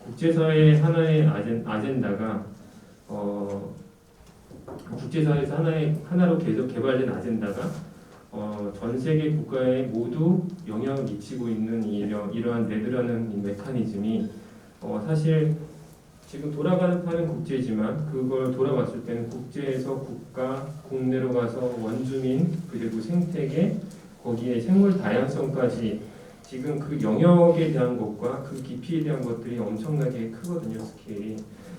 국제사회의 하나의 아젠다가 국제사회에서 하나로 계속 개발된 아젠다가 전 세계 국가에 모두 영향을 미치고 있는 이러한 레드라는 이 메커니즘이 사실 지금 돌아가는 판은 국제지만 그걸 돌아봤을 때는 국제에서 국가, 국내로 가서 원주민 그리고 생태계 거기에 생물 다양성까지 지금 그 영역에 대한 것과 그 깊이에 대한 것들이 엄청나게 크거든요, 스케일이.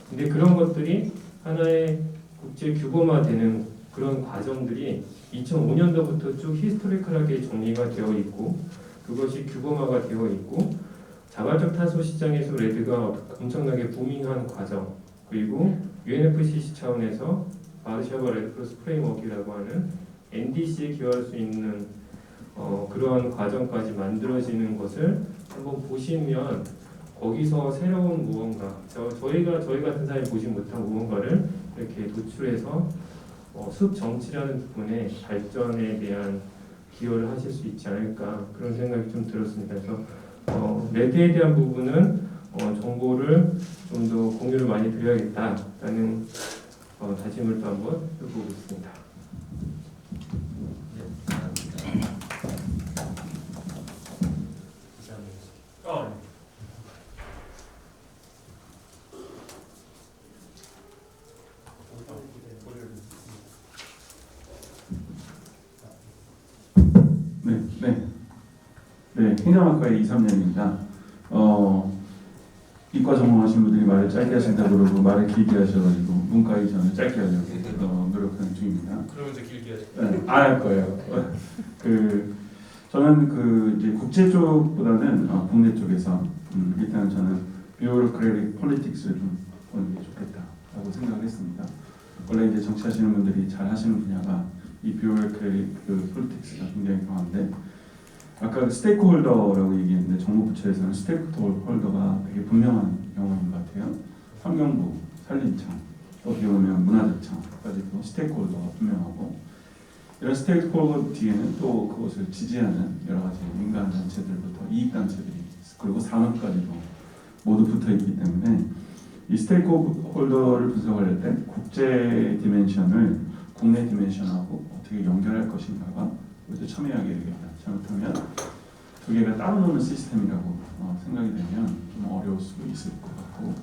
근데 그런 것들이 하나의 국제 규범화되는 그런 과정들이 2005년도부터 쭉 히스토리컬하게 정리가 되어 있고 그것이 규범화가 되어 있고 자발적 탄소 시장에서 레드가 엄청나게 부밍한 과정 그리고 UNFCC 차원에서 바르샤바 레드크로스 프레임워크라고 하는 NDC에 기여할 수 있는 그러한 과정까지 만들어지는 것을 한번 보시면 거기서 새로운 무언가 저희 같은 사람이 보지 못한 무언가를 이렇게 도출해서 숲 정치라는 부분의 발전에 대한 기여를 하실 수 있지 않을까 그런 생각이 좀 들었습니다. 그래서 레드에 대한 부분은 정보를 좀 더 공유를 많이 드려야겠다라는 다짐을 또 한번 해보고 있습니다. 네, 행정학과의 2, 3년입니다. 이과 전공하신 분들이 말을 짧게 하신다고 그러고 말을 길게 하셔가지고 문과의 저는 짧게 하려고 노력하는 중입니다. 그러면서 길게 하죠. 네, 안 할 거예요. 저는 이제 국제 쪽보다는 국내 쪽에서 일단 저는 뷰로크래틱 폴리틱스를 좀 보는 게 좋겠다라고 생각을 했습니다. 원래 이제 정치하시는 분들이 잘 하시는 분야가 이 뷰로크래틱 폴리틱스가 굉장히 강한데 아까 스테이크홀더라고 얘기했는데 정부 부처에서는 스테이크홀더가 되게 분명한 경우인 것 같아요. 환경부, 산림청, 어떻게 보면 문화재청까지도 스테이크홀더가 분명하고 이런 스테이크홀더 뒤에는 또 그것을 지지하는 여러 가지 민간 단체들부터 이익 단체들이 그리고 산업까지도 모두 붙어 있기 때문에 이 스테이크홀더를 분석할 때 국제 디멘션을 국내 디멘션하고 어떻게 연결할 것인가가 모두 첨예하게 되겠다. 잘못하면 두 개가 따로 노는 시스템이라고 생각이 되면 좀 어려울 수도 있을 것 같고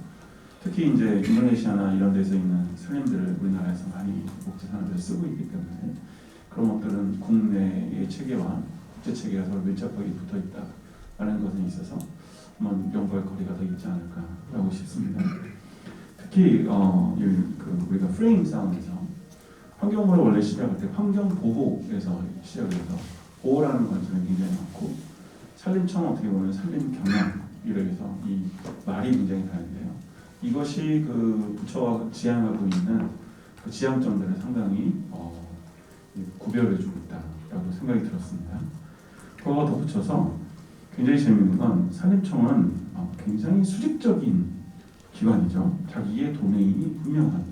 특히 이제 인도네시아나 이런 데서 있는 산림들을 우리나라에서 많이 목재 산업에 쓰고 있기 때문에 그런 것들은 국내의 체계와 국제 체계가 서로 밀접하게 붙어 있다라는 것에 있어서 한번 연구할 거리가 더 있지 않을까라고 싶습니다. 특히 우리가 프레임 싸움에서 환경부를 원래 시작할 때 환경 보호에서 시작해서 보호라는 관점이 굉장히 많고 산림청 어떻게 보면 산림 경영 이래서 이 말이 굉장히 다른데요. 이것이 그 부처와 지향하고 있는 그 지향점들을 상당히 구별해주고 있다라고 생각이 들었습니다. 그거와 덧붙여서 굉장히 재미있는 건 산림청은 굉장히 수직적인 기관이죠. 자기의 도메인이 분명한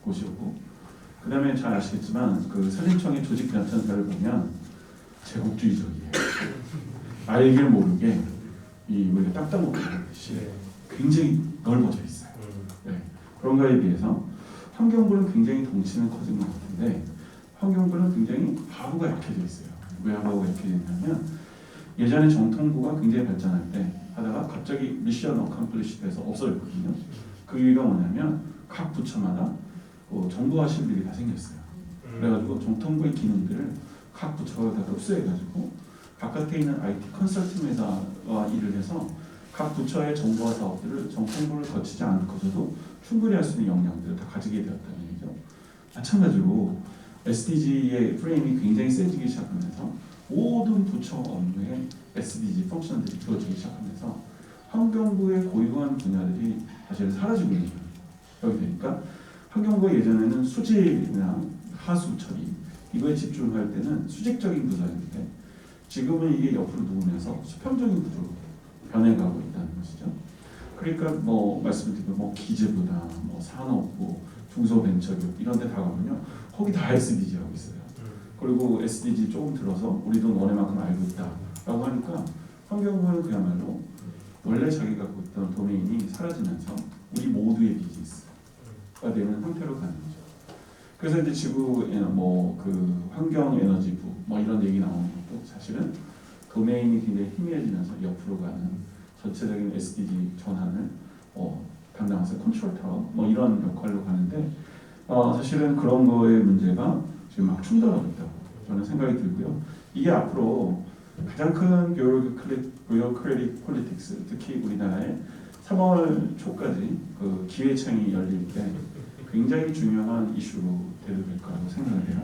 곳이고 그 다음에 잘 아시겠지만 그 산림청의 조직 변천사를 보면 제국주의적이에요. 알길 모르게 우리가 딱딱 먹고 하듯이 굉장히 넓어져 있어요. 네. 그런 거에 비해서 환경부는 굉장히 덩치는 커진 것 같은데 환경부는 굉장히 하부가 약해져 있어요. 왜 하부가 약해져 있냐면 예전에 정통부가 굉장히 발전할 때 하다가 갑자기 미션 어컴플리시돼서 없어졌거든요. 그 이유가 뭐냐면 각 부처마다 정부화 실들이 다 생겼어요. 그래가지고 정통부의 기능들을 각 부처가 다 흡수해가지고 바깥에 있는 IT 컨설팅 회사와 일을 해서 각 부처의 정부화 사업들을 정통부를 거치지 않고서도 충분히 할 수 있는 역량들을 다 가지게 되었다는 얘기죠. 마찬가지로 SDG의 프레임이 굉장히 세지기 시작하면서 모든 부처 업무에 SDG 펑션들이 주어지기 시작하면서 환경부의 고유한 분야들이 사실 사라지고 있는 거예요. 여기 되니까 환경부가 예전에는 수질이나 하수 처리 이거에 집중할 때는 수직적인 부서였는데 지금은 이게 옆으로 누우면서 수평적인 구조로 변해가고 있다는 것이죠. 그러니까 말씀드리면 기재부다, 산업부, 중소벤처기업 이런 데 다 가면요 거기 다 SDG 하고 있어요. 그리고 SDG 조금 들어서 우리도 너네만큼 알고 있다라고 하니까 환경부는 그야말로 원래 자기가 갖고 있던 도메인이 사라지면서 우리 모두의 비즈니스가 되는 상태로 가는 거죠. 그래서 이제 지구 환경에너지부 이런 얘기 나오는 것도 사실은 도메인이 굉장히 희미해지면서 옆으로 가는 전체적인 SDG 전환을 담당해서 컨트롤 타워 이런 역할로 가는데 사실은 그런 거의 문제가 지금 막 충돌하고 있다고 저는 생각이 들고요. 이게 앞으로 가장 큰 뷰로크래틱 폴리틱스 특히 우리나라에 3월 초까지 그 기회창이 열릴 때 굉장히 중요한 이슈로 대두될 거라고 생각을 해요.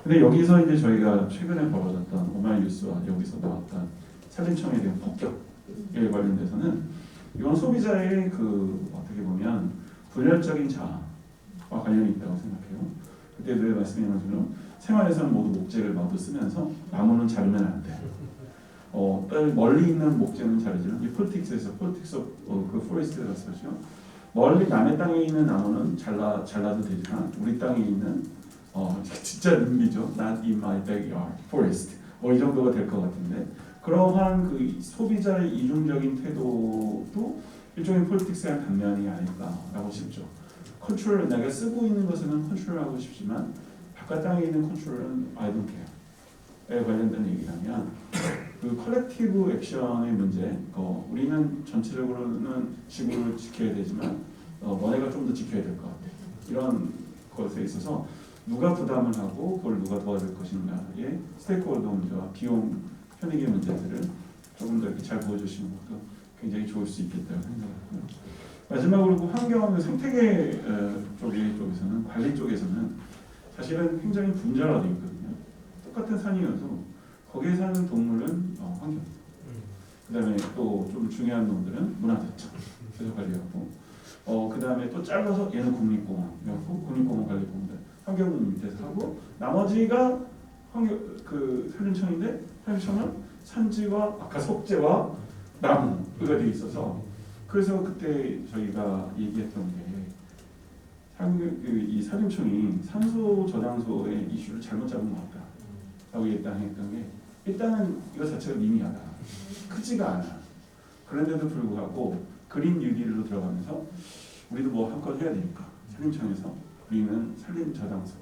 근데 여기서 이제 저희가 최근에 벌어졌던 오마이뉴스와 여기서 나왔던 산림청에 대한 폭격에 관련돼서는 이건 소비자의 어떻게 보면 분열적인 자아 관련이 있다고 생각해요. 그때 늘 말씀드린 것처럼 생활에서는 모두 목재를 모두 쓰면서 나무는 자르면 안 돼. 멀리 있는 목재는 자르지만 이 폴틱스에서 폴틱스 그 포레스트라고 쓰죠. 멀리 남의 땅에 있는 나무는 잘라도 되지만 우리 땅에 있는 진짜 림비죠. Not in my backyard forest. 이 정도가 될 것 같은데 그러한 그 소비자의 이중적인 태도도 일종의 폴틱스의 단면이 아닐까라고 싶죠. 컨트롤 내가 쓰고 있는 것은 컨트롤하고 싶지만 바깥 땅에 있는 컨트롤은 I don't care에 관련된 얘기라면 그 컬렉티브 액션의 문제, 우리는 전체적으로는 지구를 지켜야 되지만 너네가 좀 더 지켜야 될 것 같아. 이런 것에 있어서 누가 부담을 하고 그걸 누가 도와줄 것인가의 스테이크홀더 문제와 비용 편익의 문제들을 조금 더 이렇게 잘 보여주시는 것도 굉장히 좋을 수 있겠다고 생각하고요. 마지막으로 그 환경 생태계 쪽에서는 관리 쪽에서는 사실은 굉장히 분자가 되어 있거든요. 똑같은 산이어도 거기에 사는 동물은 환경, 그다음에 또 좀 중요한 놈들은 문화재청 그래서 관리하고, 그다음에 또 잘라서 얘는 국립공원이었고 국립공원 관리공원들 환경부 밑에서 하고 나머지가 산림청인데 산림청은 산지와 아까 속재와 나무가 되어 있어서 그래서 그때 저희가 얘기했던 게 이 산림청이 산소 저장소의 이슈를 잘못 잡은 것 같다라고 했던 게 일단은 이거 자체가 미미하다, 크지가 않아. 그런데도 불구하고 그린 뉴딜로 들어가면서 우리도 뭐 한건 해야 되니까 산림청에서 우리는 산림 저장소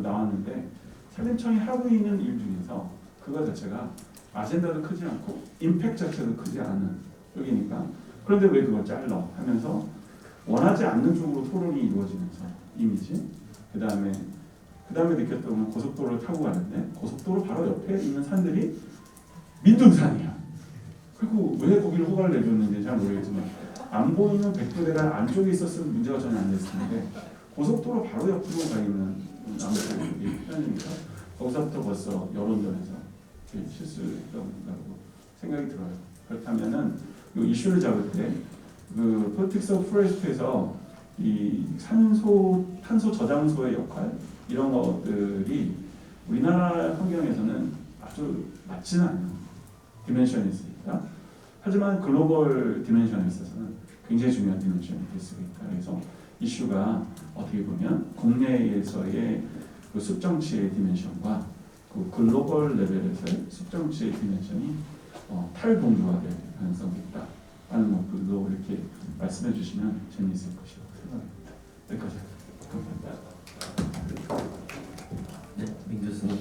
나왔는데 산림청이 하고 있는 일 중에서 그거 자체가 아젠다도 크지 않고 임팩트 자체도 크지 않은 쪽이니까 그런데 왜 그걸 잘라 하면서 원하지 않는 쪽으로 토론이 이루어지면서 이미지 그 다음에 느꼈던 건 고속도로를 타고 가는데 고속도로 바로 옆에 있는 산들이 민둥산이야. 그리고 왜 거기를 허가를 내줬는지 잘 모르겠지만 안 보이는 백두대간 안쪽에 있었으면 문제가 전혀 안 됐을 텐데 고속도로 바로 옆으로 가 있는 나무들이 편이니까 거기서부터 벌써 여론전에서 실수했다고 생각이 들어요. 그렇다면은 이 이슈를 잡을 때 그 폴틱스 오브 포레스트에서 이 탄소 저장소의 역할 이런 것들이 우리나라 환경에서는 아주 맞지는 않는 디멘션이 있으니까 하지만 글로벌 디멘션에 있어서는 굉장히 중요한 디멘션이 될 수 있다. 그래서 이슈가 어떻게 보면 국내에서의 그 숲정치의 디멘션과 그 글로벌 레벨에서의 숲정치의 디멘션이 탈동조화 될 가능성이 있다 하는 것들도 이렇게 말씀해 주시면 재미있을 것이라고 생각합니다. 여기까지. 감사합니다. 네, 민 교수님.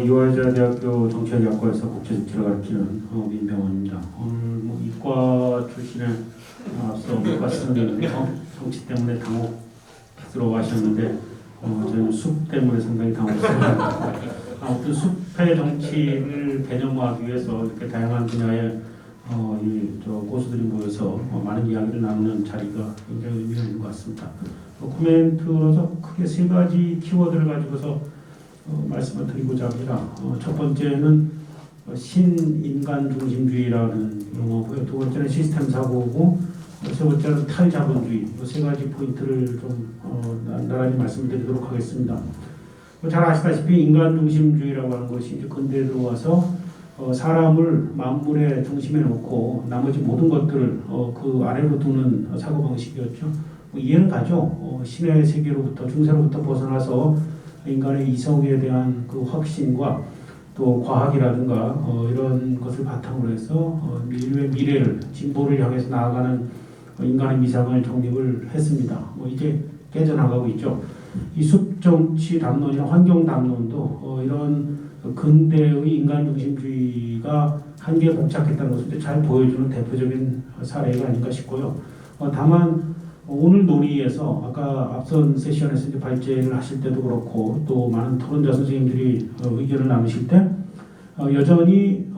이화여자대학교 정치학과에서 국제정치를 가르치는 민병원입니다. 오늘 이과 출신의 앞서 이과 스님께서 정치 때문에 당혹스러워하셨는데 저는 숲 때문에 상당히 당혹스러워합니다. 아무튼 숲의 정치를 개념화하기 위해서 이렇게 다양한 분야의 고수들이 모여서 많은 이야기를 나누는 자리가 굉장히 의미가 있는 것 같습니다. 코멘트로서 크게 세 가지 키워드를 가지고서 말씀을 드리고자 합니다. 첫 번째는 신인간 중심주의라는 용어고요. 두 번째는 시스템 사고고 세 번째는 탈자본주의. 이 세 가지 포인트를 좀 나란히 말씀드리도록 하겠습니다. 잘 아시다시피 인간 중심주의라고 하는 것이 이제 근대에 들어와서 사람을 만물의 중심에 놓고 나머지 모든 것들을 그 아래로 두는 사고방식이었죠. 이해는 가죠. 신의 세계로부터 중세로부터 벗어나서 인간의 이성에 대한 그 확신과 또 과학이라든가 이런 것을 바탕으로 해서 인류의 미래를 진보를 향해서 나아가는 인간의 미상을 정립을 했습니다. 이제 깨져나가고 있죠. 이 숲정치 담론이나 환경 담론도 이런 근대의 인간 중심주의가 한계에 봉착했다는 것을 잘 보여주는 대표적인 사례가 아닌가 싶고요. 다만 오늘 논의에서 아까 앞선 세션에서 이제 발제를 하실 때도 그렇고 또 많은 토론자 선생님들이 의견을 나누실 때 여전히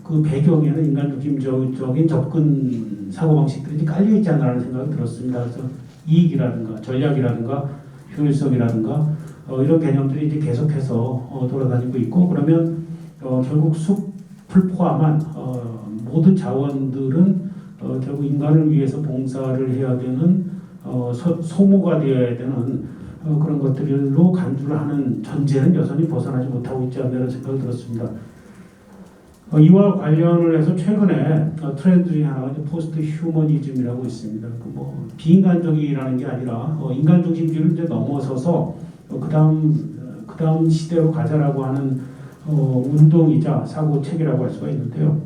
그 배경에는 인간 중심적인 접근 사고방식들이 깔려 있지 않나라는 생각이 들었습니다. 그래서 이익이라든가 전략이라든가 효율성이라든가 이런 개념들이 이제 계속해서 돌아다니고 있고 그러면 결국 숲을 포함한 모든 자원들은 결국 인간을 위해서 봉사를 해야 되는 소모가 되어야 되는 그런 것들로 간주를 하는 전제는 여전히 벗어나지 못하고 있지 않나라는 생각이 들었습니다. 이와 관련을 해서 최근에 트렌드 중에 하나가 포스트 휴머니즘이라고 있습니다. 뭐 비인간적이라는 게 아니라 인간 중심주의를 이제 넘어서서 그다음 시대로 가자라고 하는 운동이자 사고 책이라고 할 수가 있는데요.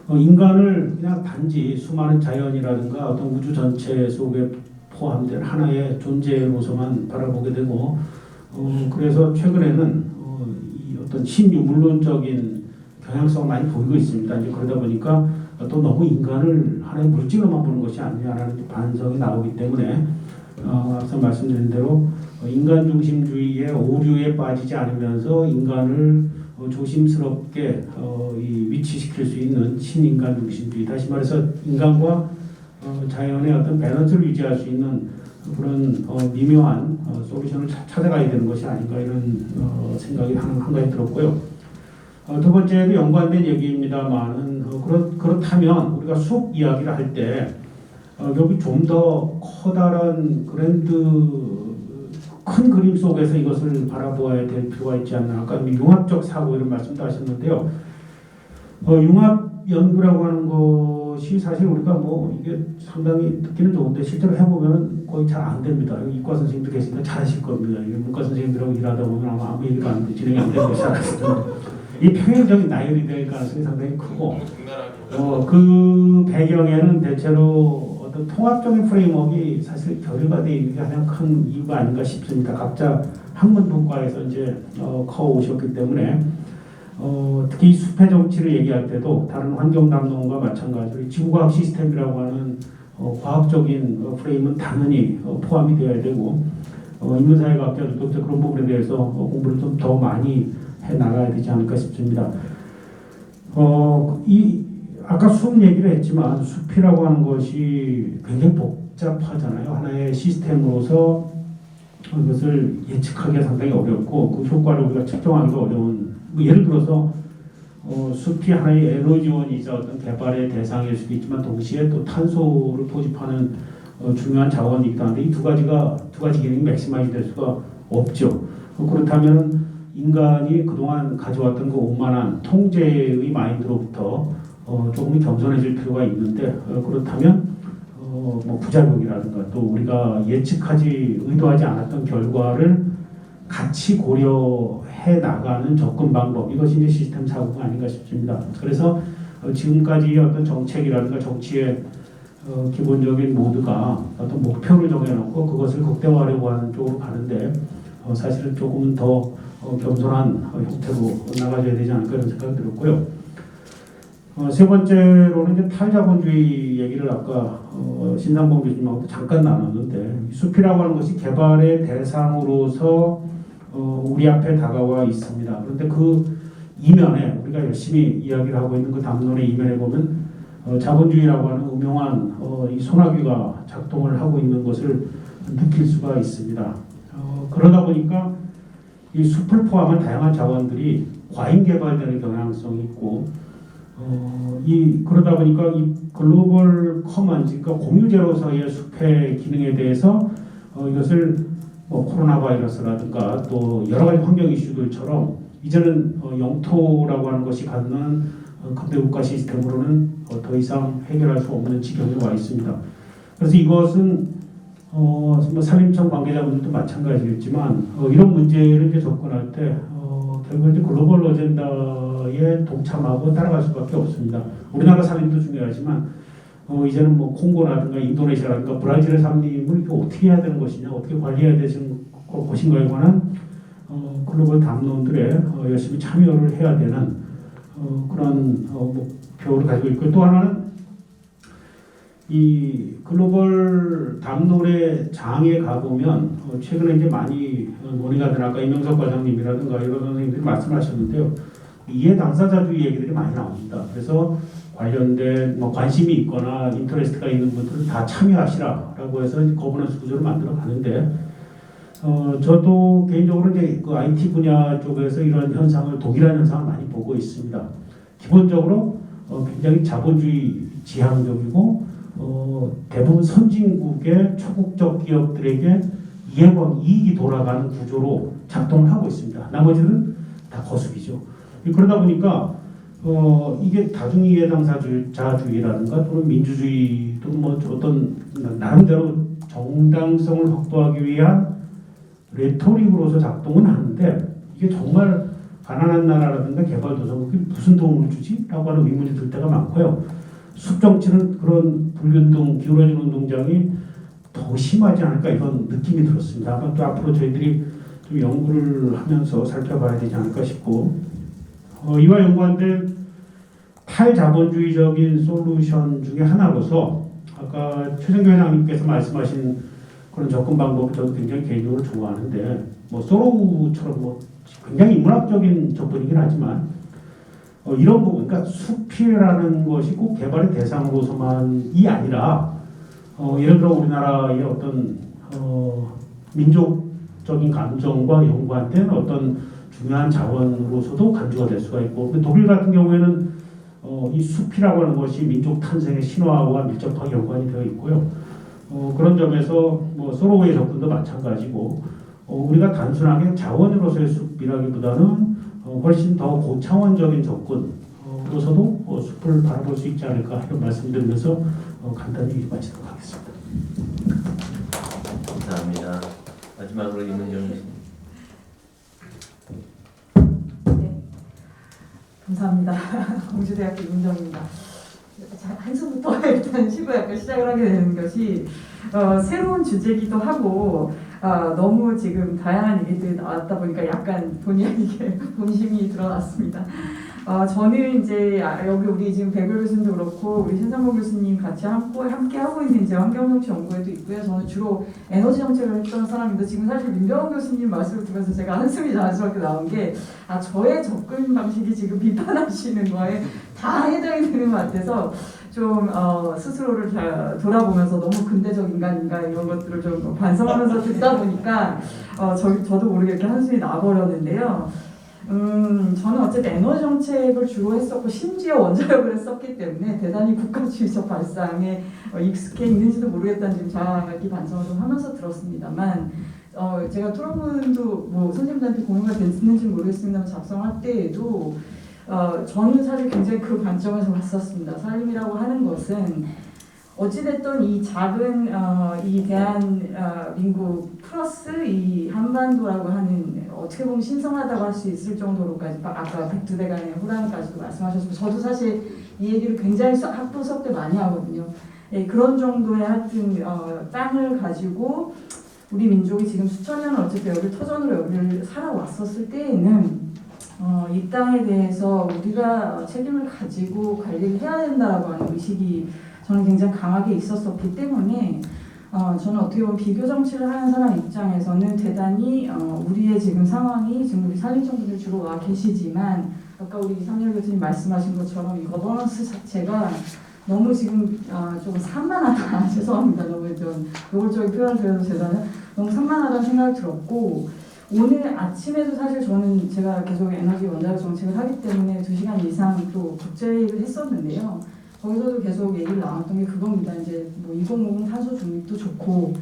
인간을 그냥 단지 수많은 자연이라든가 어떤 우주 전체 속에 포함된 하나의 존재로서만 바라보게 되고, 그래서 최근에는 이 어떤 신유물론적인 경향성을 많이 보이고 있습니다. 이제 그러다 보니까 또 너무 인간을 하나의 물질로만 보는 것이 아니냐라는 반성이 나오기 때문에 앞서 말씀드린 대로 인간 중심주의의 오류에 빠지지 않으면서 인간을 조심스럽게 위치시킬 수 있는 신인간 중심주의, 다시 말해서 인간과 자연의 어떤 밸런스를 유지할 수 있는 그런 미묘한 솔루션을 찾아가야 되는 것이 아닌가, 이런 생각이 한 가지 들었고요. 두 번째도 연관된 얘기입니다만은 그렇다면 우리가 숲 이야기를 할 때 여기 좀 더 커다란 큰 그림 속에서 이것을 바라보아야 될 필요가 있지 않나. 아까 융합적 사고 이런 말씀도 하셨는데요. 융합 연구라고 하는 것이 사실 우리가 뭐 이게 상당히 듣기는 좋은데 실제로 해보면 거의 잘 안 됩니다. 이과 선생님들 계시니까 잘 하실 겁니다. 문과 선생님들하고 일하다 보면 아무 얘기가 안 돼, 진행이 안 되는 것이 알았습니다. 이 평행적인 나열이 될 가능성이 상당히 크고, 그 배경에는 대체로 어떤 통합적인 프레임워크가 사실 결여가 되어 있는 게 가장 큰 이유가 아닌가 싶습니다. 각자 학문 분과에서 이제 커 오셨기 때문에 특히 숲의 정치를 얘기할 때도 다른 환경 담론과 마찬가지로 지구과학 시스템이라고 하는 과학적인 프레임은 당연히 포함이 되어야 되고, 인문사회과학자들도 그런 부분에 대해서 공부를 좀 더 많이 해 나가야 되지 않을까 싶습니다. 아까 숲 얘기를 했지만 숲이라고 하는 것이 굉장히 복잡하잖아요. 하나의 시스템으로서 이것을 예측하기가 상당히 어렵고 그 효과를 우리가 측정하기가 어려운, 예를 들어서 숲이 하나의 에너지원이자 어떤 개발의 대상일 수도 있지만 동시에 또 탄소를 포집하는 중요한 자원이기도 한데 이 두 가지 기능이 맥시마이즈 될 수가 없죠. 그렇다면 인간이 그동안 가져왔던 그 오만한 통제의 마인드로부터 조금 겸손해질 필요가 있는데, 그렇다면 뭐 부작용이라든가 또 우리가 의도하지 않았던 결과를 같이 고려해 나가는 접근 방법, 이것이 이제 시스템 사고가 아닌가 싶습니다. 그래서 지금까지 어떤 정책이라든가 정치의 기본적인 모드가 어떤 목표를 정해놓고 그것을 극대화하려고 하는 쪽으로 가는데 사실은 조금은 더 겸손한 형태로 나가줘야 되지 않을까 이런 생각이 들었고요. 세 번째로는 이제 탈자본주의 얘기를 아까 신상봉 교수님하고 잠깐 나눴는데, 숲이라고 하는 것이 개발의 대상으로서 우리 앞에 다가와 있습니다. 그런데 그 이면에 우리가 열심히 이야기를 하고 있는 그 담론의 이면에 보면 자본주의라고 하는 음흉한 이 소나기가 작동을 하고 있는 것을 느낄 수가 있습니다. 그러다 보니까 이 숲을 포함한 다양한 자원들이 과잉 개발되는 경향성이 있고, 그러다 보니까 이 글로벌 커먼즈, 그러니까 공유제로서의 숲의 기능에 대해서 이것을 코로나 바이러스라든가 또 여러 가지 환경 이슈들처럼 이제는 영토라고 하는 것이 갖는 근대 국가 시스템으로는 더 이상 해결할 수 없는 지경에 와 있습니다. 그래서 이것은 산림청 관계자분들도 마찬가지겠지만 이런 문제를 이제 접근할 때 결국 이제 글로벌 어젠다에 동참하고 따라갈 수밖에 없습니다. 우리나라 산림도 중요하지만 이제는 뭐 콩고라든가 인도네시아라든가 브라질의 산림을 이거 어떻게 해야 되는 것이냐, 어떻게 관리해야 되는 것인가에 관한 글로벌 담론들에 열심히 참여를 해야 되는 그런 목표를 가지고 있고, 또 하나는 이 글로벌 담론의 장에 가보면 최근에 이제 많이 논의가 된 아까 이명석 과장님이라든가 이런 선생님들이 말씀하셨는데요. 이해 당사자주의 얘기들이 많이 나옵니다. 그래서 관련된 관심이 있거나 인터레스트가 있는 분들은 다 참여하시라라고 해서 이제 거버넌스 구조를 만들어 가는데, 저도 개인적으로 이제 그 IT 분야 쪽에서 이런 현상을 동일한 현상을 많이 보고 있습니다. 기본적으로 굉장히 자본주의 지향적이고 대부분 선진국의 초국적 기업들에게 이익이 돌아가는 구조로 작동을 하고 있습니다. 나머지는 다 거수기죠. 그러다 보니까 이게 다중이해 당사자주의라든가 또는 민주주의 또는 뭐 어떤 나름대로 정당성을 확보하기 위한 레토릭으로서 작동은 하는데 이게 정말 가난한 나라라든가 개발도상국이 무슨 도움을 주지? 라고 하는 의문이 들 때가 많고요. 숲정치는 그런 불균등, 기울어진 운동장이 더 심하지 않을까 이런 느낌이 들었습니다. 아마 또 앞으로 저희들이 좀 연구를 하면서 살펴봐야 되지 않을까 싶고 이와 연관된 탈자본주의적인 솔루션 중에 하나로서 아까 최정규 회장님께서 말씀하신 그런 접근 방법을 저도 굉장히 개인적으로 좋아하는데 뭐 소로우처럼 뭐 굉장히 인문학적인 접근이긴 하지만 이런 부분, 그러니까 숲이라는 것이 꼭 개발의 대상으로서만이 아니라 예를 들어 우리나라의 어떤 민족적인 감정과 연관된 어떤 중요한 자원으로서도 간주가 될 수가 있고 독일 같은 경우에는 이 숲이라고 하는 것이 민족 탄생의 신화와 밀접하게 연관이 되어 있고요. 그런 점에서 뭐 소로우의 접근도 마찬가지고 우리가 단순하게 자원으로서의 숲이라기보다는 훨씬 더 고차원적인 접근으로서도 숲을 바라볼 수 있지 않을까 이런 말씀드리면서 간단히 마치도록 하겠습니다. 감사합니다. 마지막으로 이문정 교수님. 네, 감사합니다. 공주대학교 이문정입니다. 한숨부터 일단 쉬고 약간 시작을 하게 되는 것이 새로운 주제이기도 하고 너무 지금 다양한 얘기들이 나왔다 보니까 약간 본의 아니게 본심이 드러났습니다. 저는 이제 여기 우리 지금 백열 교수님도 그렇고 우리 신상범 교수님 같이 함께 하고 있는 이제 환경정치 연구에도 있고요. 저는 주로 에너지 정책을 했던 사람인데 지금 사실 민병헌 교수님 말씀을 들으면서 제가 한숨이 자연스럽게 나온 게 저의 접근 방식이 지금 비판하시는 거에 다 해당이 되는 것 같아서 좀 스스로를 잘 돌아보면서 너무 근대적 인간인가 이런 것들을 좀 반성하면서 듣다 보니까 저도 모르게 이렇게 한숨이 나버렸는데요. 저는 어쨌든 에너지 정책을 주로 했었고 심지어 원자력을 했었기 때문에 대단히 국가주의적 발상에 익숙해 있는지도 모르겠다는 지금 자기 반성을 좀 하면서 들었습니다만 제가 토론문도 뭐 선생님들한테 공유가 됐는지 모르겠습니다만 작성할 때에도 저는 사실 굉장히 그 관점에서 봤었습니다. 살림이라고 하는 것은 어찌됐든 이 작은 이 대한민국 플러스 이 한반도라고 하는 어떻게 보면 신성하다고 할 수 있을 정도로까지 아까 백두대간의 호랑이까지도 말씀하셨고 저도 사실 이 얘기를 굉장히 학부 수업 때 많이 하거든요. 예, 그런 정도의 하여튼 땅을 가지고 우리 민족이 지금 수천 년을 어쨌든 여기 터전으로 여기를 살아왔었을 때에는 이 땅에 대해서 우리가 책임을 가지고 관리를 해야 된다라고 하는 의식이 저는 굉장히 강하게 있었었기 때문에 저는 어떻게 보면 비교 정치를 하는 사람 입장에서는 대단히 우리의 지금 상황이 지금 우리 산림청분들 주로 와 계시지만 아까 우리 이상열 교수님 말씀하신 것처럼 이 거버넌스 자체가 너무 지금 좀 산만하다 죄송합니다. 너무 좀 노골적인 표현을 드려서 죄송해요. 너무 산만하다는 생각이 들었고 오늘 아침에도 사실 저는 제가 계속 에너지 원자력 정책을 하기 때문에 2시간 이상 또 국제회의를 했었는데요. 거기서도 계속 얘기를 나눴던 게 그겁니다. 이제 뭐 2050 탄소 중립도 좋고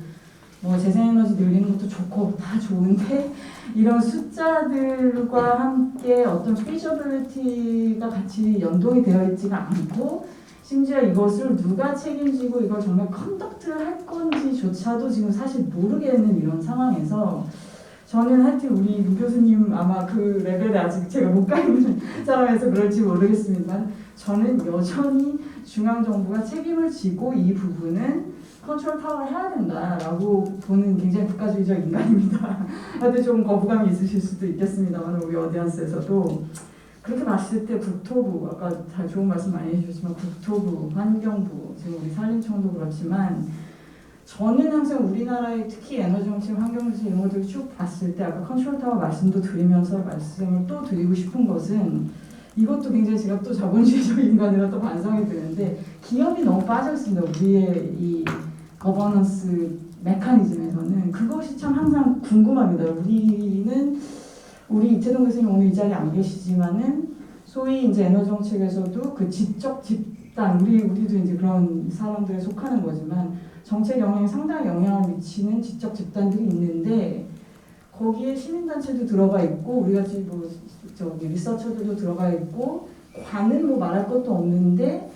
뭐 재생에너지 늘리는 것도 좋고 다 좋은데 이런 숫자들과 함께 어떤 feasibility가 같이 연동이 되어 있지가 않고 심지어 이것을 누가 책임지고 이걸 정말 컨덕트를 할 건지조차도 지금 사실 모르겠는 이런 상황에서 저는 하여튼 우리 문 교수님 아마 그 레벨에 아직 제가 못 가 있는 사람에서 그럴지 모르겠습니다만 저는 여전히 중앙정부가 책임을 지고 이 부분은 컨트롤 타워를 해야 된다라고 보는 굉장히 국가주의적 인간입니다. 하여튼 좀 거부감이 있으실 수도 있겠습니다만 우리 어디언스에서도 그렇게 봤을 때 국토부 아까 다 좋은 말씀 많이 해주셨지만 국토부, 환경부 지금 우리 산림청도 그렇지만 저는 항상 우리나라의 특히 에너지 정책, 환경 정책 이런 것들을 쭉 봤을 때 아까 컨트롤 타워 말씀도 드리면서 말씀을 또 드리고 싶은 것은 이것도 굉장히 제가 또 자본주의적 인간이라 또 반성이 드는데 기업이 너무 빠져 있습니다. 우리의 이 거버넌스 메커니즘에서는 그것이 참 항상 궁금합니다. 우리 이태동 교수님 오늘 이 자리에 안 계시지만은 소위 이제 에너지 정책에서도 그 지적 집단, 우리도 이제 그런 사람들에 속하는 거지만 정책 영향에 상당히 영향을 미치는 지적 집단들이 있는데 거기에 시민단체도 들어가 있고 우리 같이 뭐 저기 리서처들도 들어가 있고 관은 뭐 말할 것도 없는데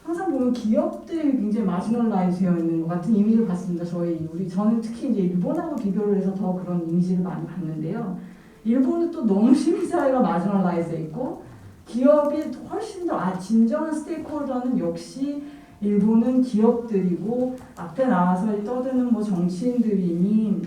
항상 보면 기업들이 굉장히 마지널라이즈 되어 있는 것 같은 이미지를 받습니다. 저는 특히 이제 일본하고 비교를 해서 더 그런 이미지를 많이 받는데요. 일본은 또 너무 시민사회가 마지널라이즈 돼 있고 기업이 훨씬 더 진정한 스테이크홀더는 역시 일본은 기업들이고 앞에 나와서 떠드는 뭐 정치인들이니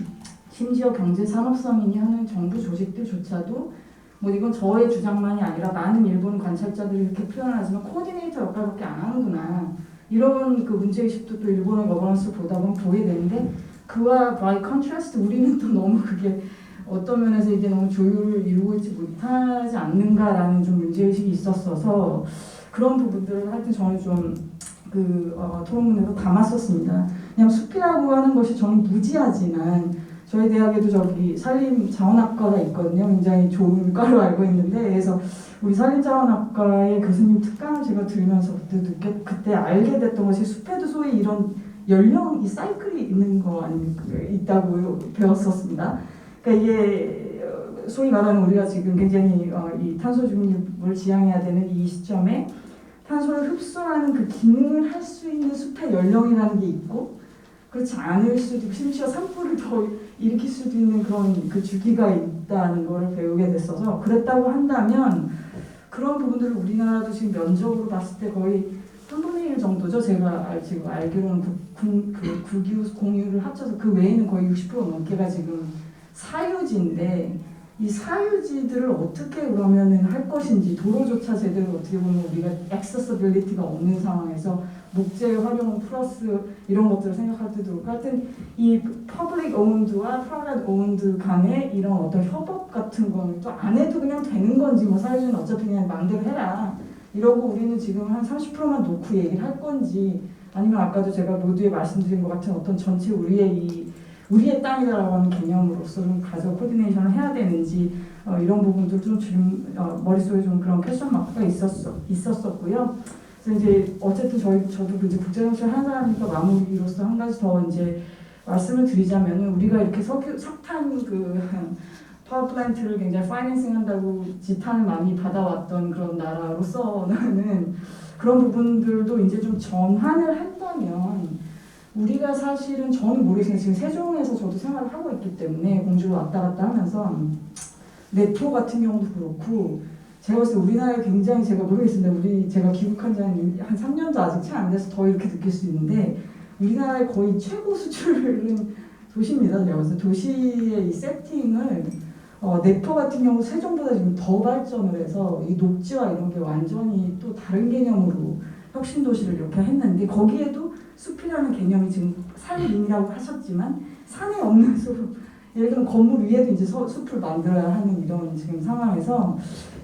심지어 경제산업성인이 하는 정부 조직들조차도 뭐 이건 저의 주장만이 아니라 많은 일본 관찰자들이 이렇게 표현하지만 코디네이터 역할밖에 안 하는구나 이런 그 문제의식도 또 일본의 거버넌스를 보다 보면 보게 되는데 그와 바이 컨트라스트 우리는 또 너무 그게 어떤 면에서 이게 너무 조율을 이루고 있지 못하지 않는가라는 좀 문제의식이 있었어서 그런 부분들을 하여튼 저는 좀 토론문에도 담았었습니다. 그냥 숲이라고 하는 것이 저는 무지하지만 저희 대학에도 저기 산림자원학과가 있거든요. 굉장히 좋은 과로 알고 있는데 그래서 우리 산림자원학과의 교수님 특강을 제가 들으면서 그때 알게 됐던 것이 숲에도 소위 이런 연령, 이 사이클이 있는 거 있다고 배웠었습니다. 그러니까 이게 소위 말하는 우리가 지금 굉장히 이 탄소 중립을 지향해야 되는 이 시점에 탄소를 흡수하는 그 기능을 할 수 있는 숲의 연령이라는 게 있고 그렇지 않을 수도 있고 심지어 산불을 더 일으킬 수도 있는 그런 그 주기가 있다는 걸 배우게 됐어서 그랬다고 한다면 그런 부분들을 우리나라도 지금 면적으로 봤을 때 거의 3분의 1 정도죠. 제가 지금 알기로는 국유 공유를 합쳐서 그 외에는 거의 60% 넘게가 지금 사유지인데 이 사유지들을 어떻게 그러면은 할 것인지 도로조차 제대로 어떻게 보면 우리가 액세서빌리티가 없는 상황에서 목재 활용 플러스 이런 것들을 생각할 때도 그렇고 하여튼 이 퍼블릭 오운드와 프라이빗 오운드 간의 이런 어떤 협업 같은 건 또 안 해도 그냥 되는 건지 뭐 사유지는 어차피 그냥 마음대로 해라 이러고 우리는 지금 한 30%만 놓고 얘기를 할 건지 아니면 아까도 제가 모두에 말씀드린 것 같은 어떤 전체 우리의 땅이다라고 하는 개념으로서 좀 가서 코디네이션을 해야 되는지 이런 부분들 좀 머릿속에 좀 그런 퀘스천 마크가 있었었고요. 그래서 이제 어쨌든 저도 이제 국제정치를 하는 사람이니까 마무리로서 한 가지 더 이제 말씀을 드리자면은 우리가 이렇게 석탄 파워플랜트를 굉장히 파이낸싱한다고 지탄을 많이 받아왔던 그런 나라로서는 그런 부분들도 이제 좀 전환을 한다면 우리가 사실은 저는 모르겠어요. 지금 세종에서 저도 생활을 하고 있기 때문에 공주로 왔다 갔다 하면서 네토 같은 경우도 그렇고 제가 봤을 때 우리나라에 굉장히 제가 모르겠습니다. 제가 귀국한 지 한 3년도 아직 채 안 돼서 더 이렇게 느낄 수 있는데 우리나라의 거의 최고 수출은 도시입니다. 제가 봤을 때 도시의 이 세팅을 네포 같은 경우 세종보다 지금 더 발전을 해서 이 녹지와 이런 게 완전히 또 다른 개념으로 혁신 도시를 이렇게 했는데 거기에도 숲이라는 개념이 지금 산림이라고 하셨지만 산에 없는 숲 예를 들면 건물 위에도 이제 숲을 만들어야 하는 이런 지금 상황에서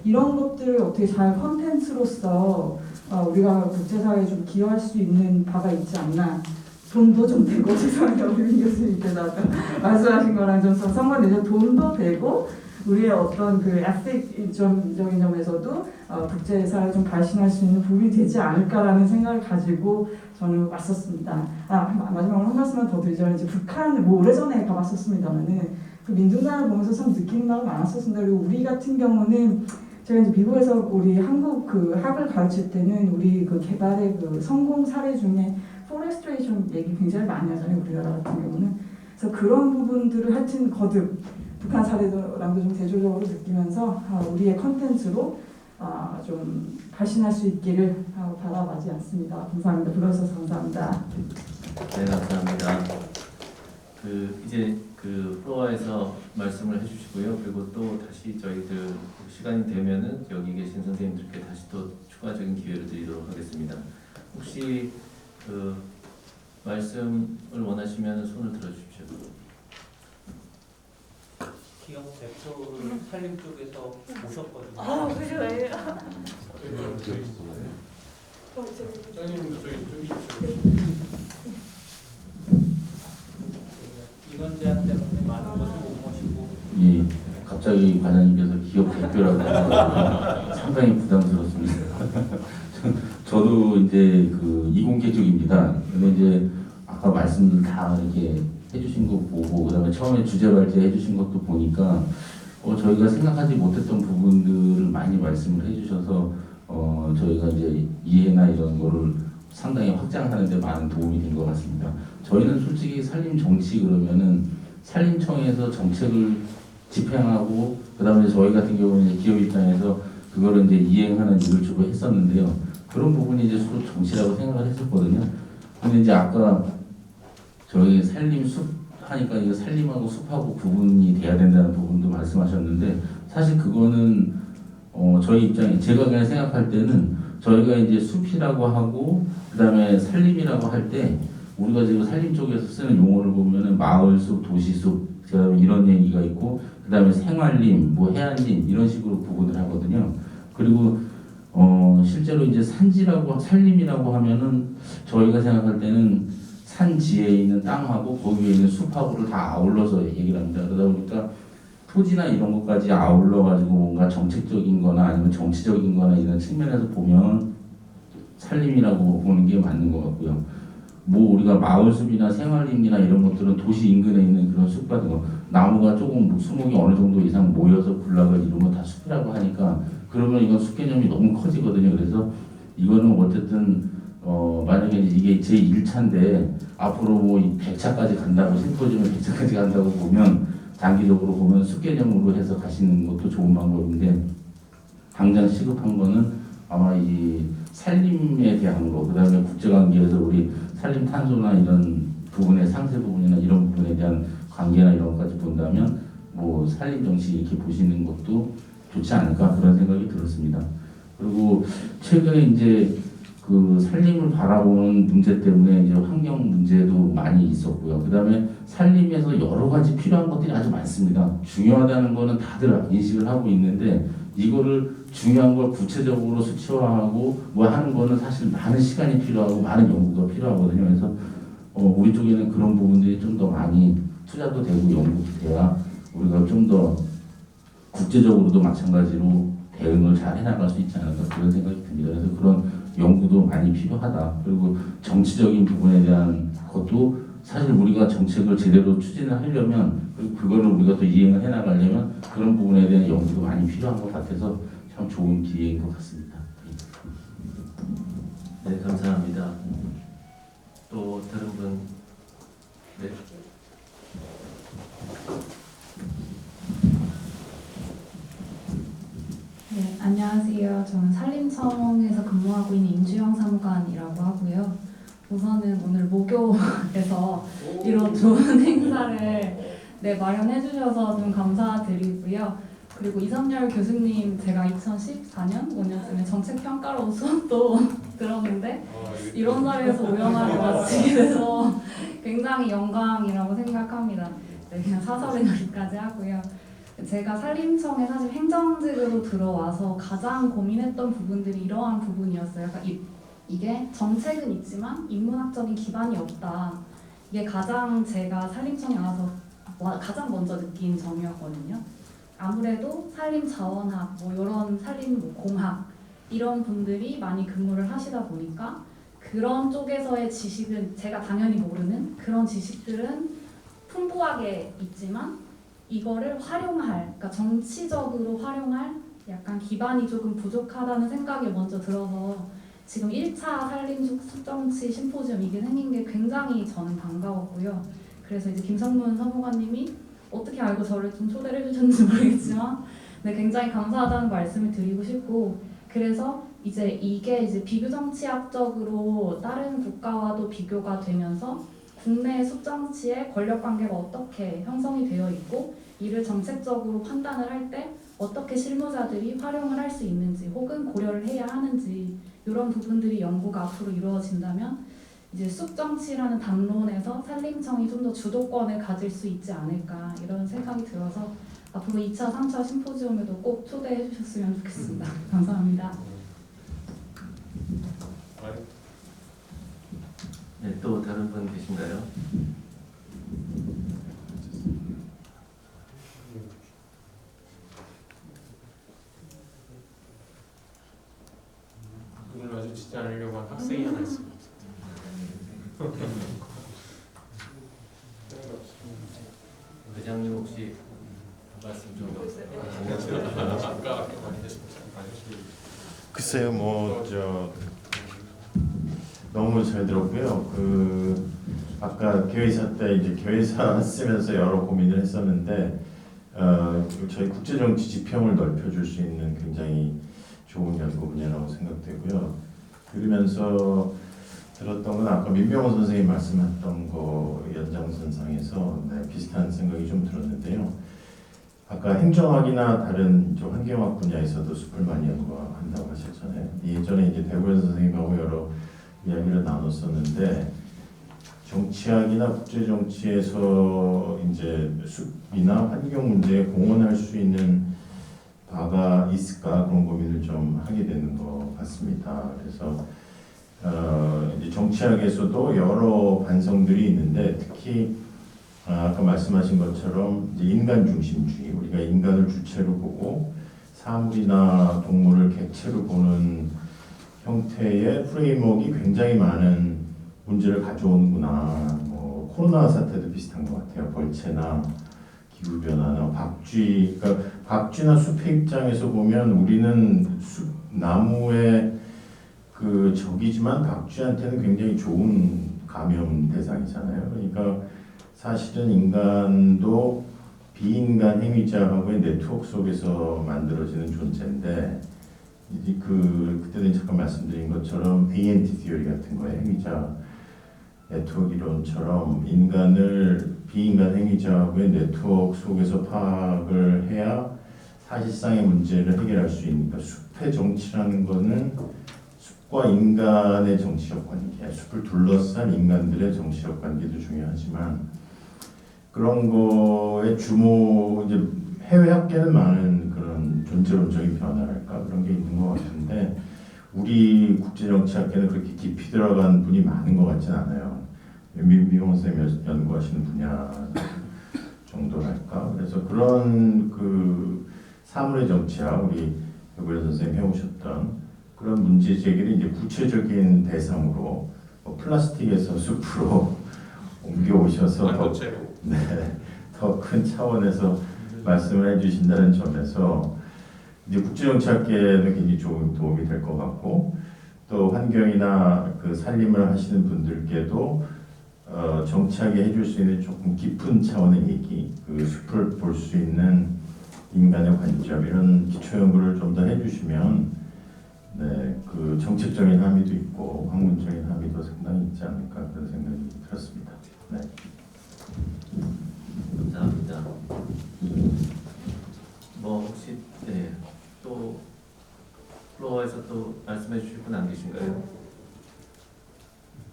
이런 것들을 어떻게 잘 컨텐츠로서 우리가 국제사회에 좀 기여할 수 있는 바가 있지 않나. 돈도 좀 되고 죄송해요. 우리 교수님께서 아까 말씀하신 거랑 좀 상관되죠. 돈도 되고 우리의 어떤 그 에틱적인 점에서도 국제사회에 좀 발신할 수 있는 부분이 되지 않을까라는 생각을 가지고 저는 왔었습니다. 마지막으로 한 말씀만 더 드리자면 이제 북한 오래전에 가봤었습니다만은 그 민둥단을 보면서 참 느끼는 바가 많았었습니다. 그리고 우리 같은 경우는 제가 이제 미국에서 우리 한국 그 학을 가르칠 때는 우리 그 개발의 그 성공 사례 중에 포레스트레이션 얘기 굉장히 많이 하잖아요. 우리나라 같은 경우는. 그래서 그런 부분들을 하여튼 거듭 북한 사례랑도 좀 대조적으로 느끼면서 우리의 컨텐츠로 좀 발신할 수 있기를 바라마지 않습니다. 감사합니다. 불러주셔서 감사합니다. 네, 감사합니다. 이제 플로어에서 말씀을 해주시고요. 그리고 또 다시 저희들 시간이 되면은 여기 계신 선생님들께 다시 또 추가적인 기회를 드리도록 하겠습니다. 혹시 말씀을 원하시면 손을 들어주십시오. 기업 대표를 산림 쪽에서 모셨거든요. 그래요? 인원 제한 때문에 많은 것을 못 모시고 갑자기 과장님께서 기업 대표라고 해서 상당히 부담스럽습니다. 저도 이제 그 이공계 쪽입니다. 근데 이제 아까 말씀을 다 이렇게 해주신 거 보고 그다음에 처음에 주제 발제 해주신 것도 보니까 저희가 생각하지 못했던 부분들을 많이 말씀을 해주셔서 저희가 이제 이해나 이런 거를 상당히 확장하는 데 많은 도움이 된 것 같습니다. 저희는 솔직히 산림 정치 그러면은 산림청에서 정책을 집행하고 그다음에 저희 같은 경우는 기업 입장에서 그거를 이제 이행하는 일을 주로 했었는데요. 그런 부분이 이제 수로 정치라고 생각을 했었거든요. 근데 이제 아까 저희 산림 숲 하니까 이거 산림하고 숲하고 구분이 돼야 된다는 부분도 말씀하셨는데 사실 그거는 저희 입장에 제가 그냥 생각할 때는 저희가 이제 숲이라고 하고 그다음에 산림이라고 할 때 우리가 지금 산림 쪽에서 쓰는 용어를 보면은 마을 숲, 도시 숲 그다음에 이런 얘기가 있고 그다음에 생활림, 뭐 해안림 이런 식으로 구분을 하거든요. 그리고 실제로 이제 산지라고 산림이라고 하면은 저희가 생각할 때는 산지에 있는 땅하고 거기 위에 있는 숲하고를 다 아울러서 얘기를 합니다. 그러다 보니까 토지나 이런 것까지 아울러 가지고 뭔가 정책적인 거나 아니면 정치적인 거나 이런 측면에서 보면 산림이라고 보는 게 맞는 것 같고요. 뭐 우리가 마을숲이나 생활림이나 이런 것들은 도시 인근에 있는 그런 숲 같은 거 나무가 조금 수목이 어느 정도 이상 모여서 군락을 이루면 다 숲이라고 하니까 그러면 이건 숲 개념이 너무 커지거든요. 그래서 이거는 어쨌든 만약에 이게 제 1차인데 앞으로 뭐 100차까지 간다고 심포지엄 100차까지 간다고 보면 장기적으로 보면 숲 개념으로 해서 가시는 것도 좋은 방법인데 당장 시급한 거는 아마 이 산림에 대한 거 그다음에 국제관계에서 우리 산림 탄소나 이런 부분의 상세 부분이나 이런 부분에 대한 관계나 이런 것까지 본다면 뭐 산림 정치 이렇게 보시는 것도 좋지 않을까 그런 생각이 들었습니다. 그리고 최근에 이제 그 산림을 바라보는 문제 때문에 이제 환경 문제도 많이 있었고요. 그다음에 산림에서 여러 가지 필요한 것들이 아주 많습니다. 중요하다는 거는 다들 인식을 하고 있는데 이거를 중요한 걸 구체적으로 수치화하고 뭐 하는 거는 사실 많은 시간이 필요하고 많은 연구가 필요하거든요. 그래서 우리 쪽에는 그런 부분들이 좀 더 많이 투자도 되고 연구도 돼야 우리가 좀 더 국제적으로도 마찬가지로 대응을 잘 해나갈 수 있지 않을까 그런 생각이 듭니다. 그래서 그런 연구도 많이 필요하다. 그리고 정치적인 부분에 대한 것도 사실 우리가 정책을 제대로 추진을 하려면 그리고 그거를 우리가 또 이행을 해나가려면 그런 부분에 대한 연구도 많이 필요한 것 같아서 참 좋은 기회인 것 같습니다. 네, 감사합니다. 또 다른 분, 네. 네, 안녕하세요. 저는 산림청에서 근무하고 있는 임주영 사무관이라고 하고요. 우선은 오늘 모교에서 이런 좋은 행사를 마련해 주셔서 좀 감사드리고요. 그리고 이성열 교수님 제가 2014년, 5년쯤에 정책평가로 수업도 들었는데 이런 자리에서 우연하게 마치게 돼서 굉장히 영광이라고 생각합니다. 네, 그냥 사설은 여기까지 하고요. 제가 산림청에 사실 행정직으로 들어와서 가장 고민했던 부분들이 이러한 부분이었어요. 그러니까 이게 정책은 있지만 인문학적인 기반이 없다. 이게 가장 제가 산림청에 와서 가장 먼저 느낀 점이었거든요. 아무래도 산림자원학, 뭐 이런 산림 공학 이런 분들이 많이 근무를 하시다 보니까 그런 쪽에서의 지식은 제가 당연히 모르는 그런 지식들은 풍부하게 있지만 이거를 활용할, 그러니까 정치적으로 활용할 약간 기반이 조금 부족하다는 생각이 먼저 들어서 지금 1차 산림숲정치 심포지엄 이게 생긴 게 굉장히 저는 반가웠고요. 그래서 이제 김성문 사무관님이 어떻게 알고 저를 좀 초대를 해주셨는지 모르겠지만 굉장히 감사하다는 말씀을 드리고 싶고 그래서 이게 비교정치학적으로 다른 국가와도 비교가 되면서 국내 숲정치의 권력관계가 어떻게 형성이 되어 있고 이를 정책적으로 판단을 할 때 어떻게 실무자들이 활용을 할 수 있는지 혹은 고려를 해야 하는지 이런 부분들이 연구가 앞으로 이루어진다면 숲정치라는 담론에서 산림청이 좀 더 주도권을 가질 수 있지 않을까 이런 생각이 들어서 앞으로 2차, 3차 심포지엄에도 꼭 초대해 주셨으면 좋겠습니다. 감사합니다. 네, 또 다른 분 계신가요? 않으려고 한 학생이 하나 있습니다. 회장님 혹시 말씀 좀 글쎄요, 너무 잘 들었고요. 아까 교회사 때 이제 교회사 쓰면서 여러 고민을 했었는데 저희 국제정치 지평을 넓혀줄 수 있는 굉장히 좋은 연구 분야라고 생각되고요. 들으면서 들었던 건 아까 민병호 선생님 말씀하셨던 거 연장선상에서 비슷한 생각이 좀 들었는데요. 아까 행정학이나 다른 환경학 분야에서도 숲을 많이 연구한다고 하셨잖아요. 예전에 이제 대구현 선생님하고 여러 이야기를 나눴었는데 정치학이나 국제정치에서 이제 숲이나 환경 문제에 공헌할 수 있는 바가 있을까 그런 고민을 좀 하게 되는 것 같습니다. 그래서 이제 정치학에서도 여러 반성들이 있는데 특히 아까 말씀하신 것처럼 이제 인간 중심주의, 우리가 인간을 주체로 보고 사물이나 동물을 객체로 보는 형태의 프레임워크가 굉장히 많은 문제를 가져오는구나. 코로나 사태도 비슷한 것 같아요. 벌채나 기후변화나 박쥐, 그러니까 박쥐나 숲의 입장에서 보면 우리는 나무의 적이지만 박쥐한테는 굉장히 좋은 감염 대상이잖아요. 그러니까 사실은 인간도 비인간 행위자하고의 네트워크 속에서 만들어지는 존재인데 이제 그때는 잠깐 말씀드린 것처럼 ANT 티어리 같은 거예요. 행위자 네트워크 이론처럼 인간을 비인간 행위자하고의 네트워크 속에서 파악을 해야 사실상의 문제를 해결할 수 있으니까 숲의 정치라는 거는 숲과 인간의 정치적 관계, 숲을 둘러싼 인간들의 정치적 관계도 중요하지만 그런 거에 이제 해외 학계는 많은 그런 존재론적인 변화랄까 그런 게 있는 것 같은데 우리 국제정치학계는 그렇게 깊이 들어간 분이 많은 것 같진 않아요. 민병호 선생님이 연구하시는 분야 정도랄까. 그래서 그런 사물의 정치학 우리 배구현 선생님 해오셨던 그런 문제 제기를 이제 구체적인 대상으로 플라스틱에서 숲으로 옮겨오셔서 더 큰 차원에서 말씀을 해주신다는 점에서 이제 국제정치학계는 굉장히 좋은 도움이 될 것 같고 또 환경이나 산림을 하시는 분들께도 정치학이 해줄 수 있는 조금 깊은 차원의 얘기, 숲을 볼 수 있는 인간의 관점 이런 기초 연구를 좀 더 해주시면 정책적인 함의도 있고 학문적인 함의도 상당히 있지 않을까 그런 생각이 들었습니다. 네. 감사합니다. 혹시 또 플로어에서 또 말씀해 주실 분 안 계신가요?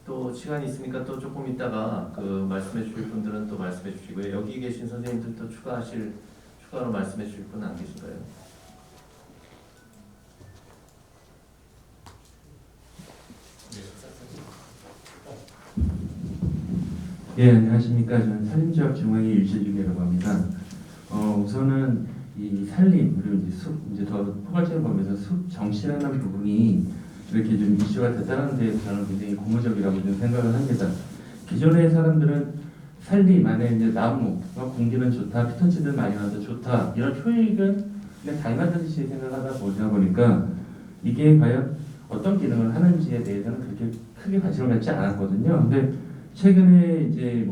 또 시간이 있으니까 또 조금 있다가 말씀해 주실 분들은 또 말씀해 주시고요. 여기 계신 선생님들 또 추가로 말씀해 주실 분 안 계신가요? 예, 안녕하십니까. 저는 산림지역 중앙회 일시중이라고 합니다. 우선은 이 산림 그리고 이제 더 포괄적으로 보면서 숲 정치라는 부분이 이렇게 좀 이슈가 됐다는 데에 저는 굉장히 고무적이라고 좀 생각을 합니다. 기존의 사람들은 산림 안에 이제 나무가 공기는 좋다, 피톤치드 많이 나서 좋다 이런 효익은 그냥 당연하듯이 생각하다 보니까 이게 과연 어떤 기능을 하는지에 대해서는 그렇게 크게 관심을 갖지 않았거든요. 근데 최근에 이제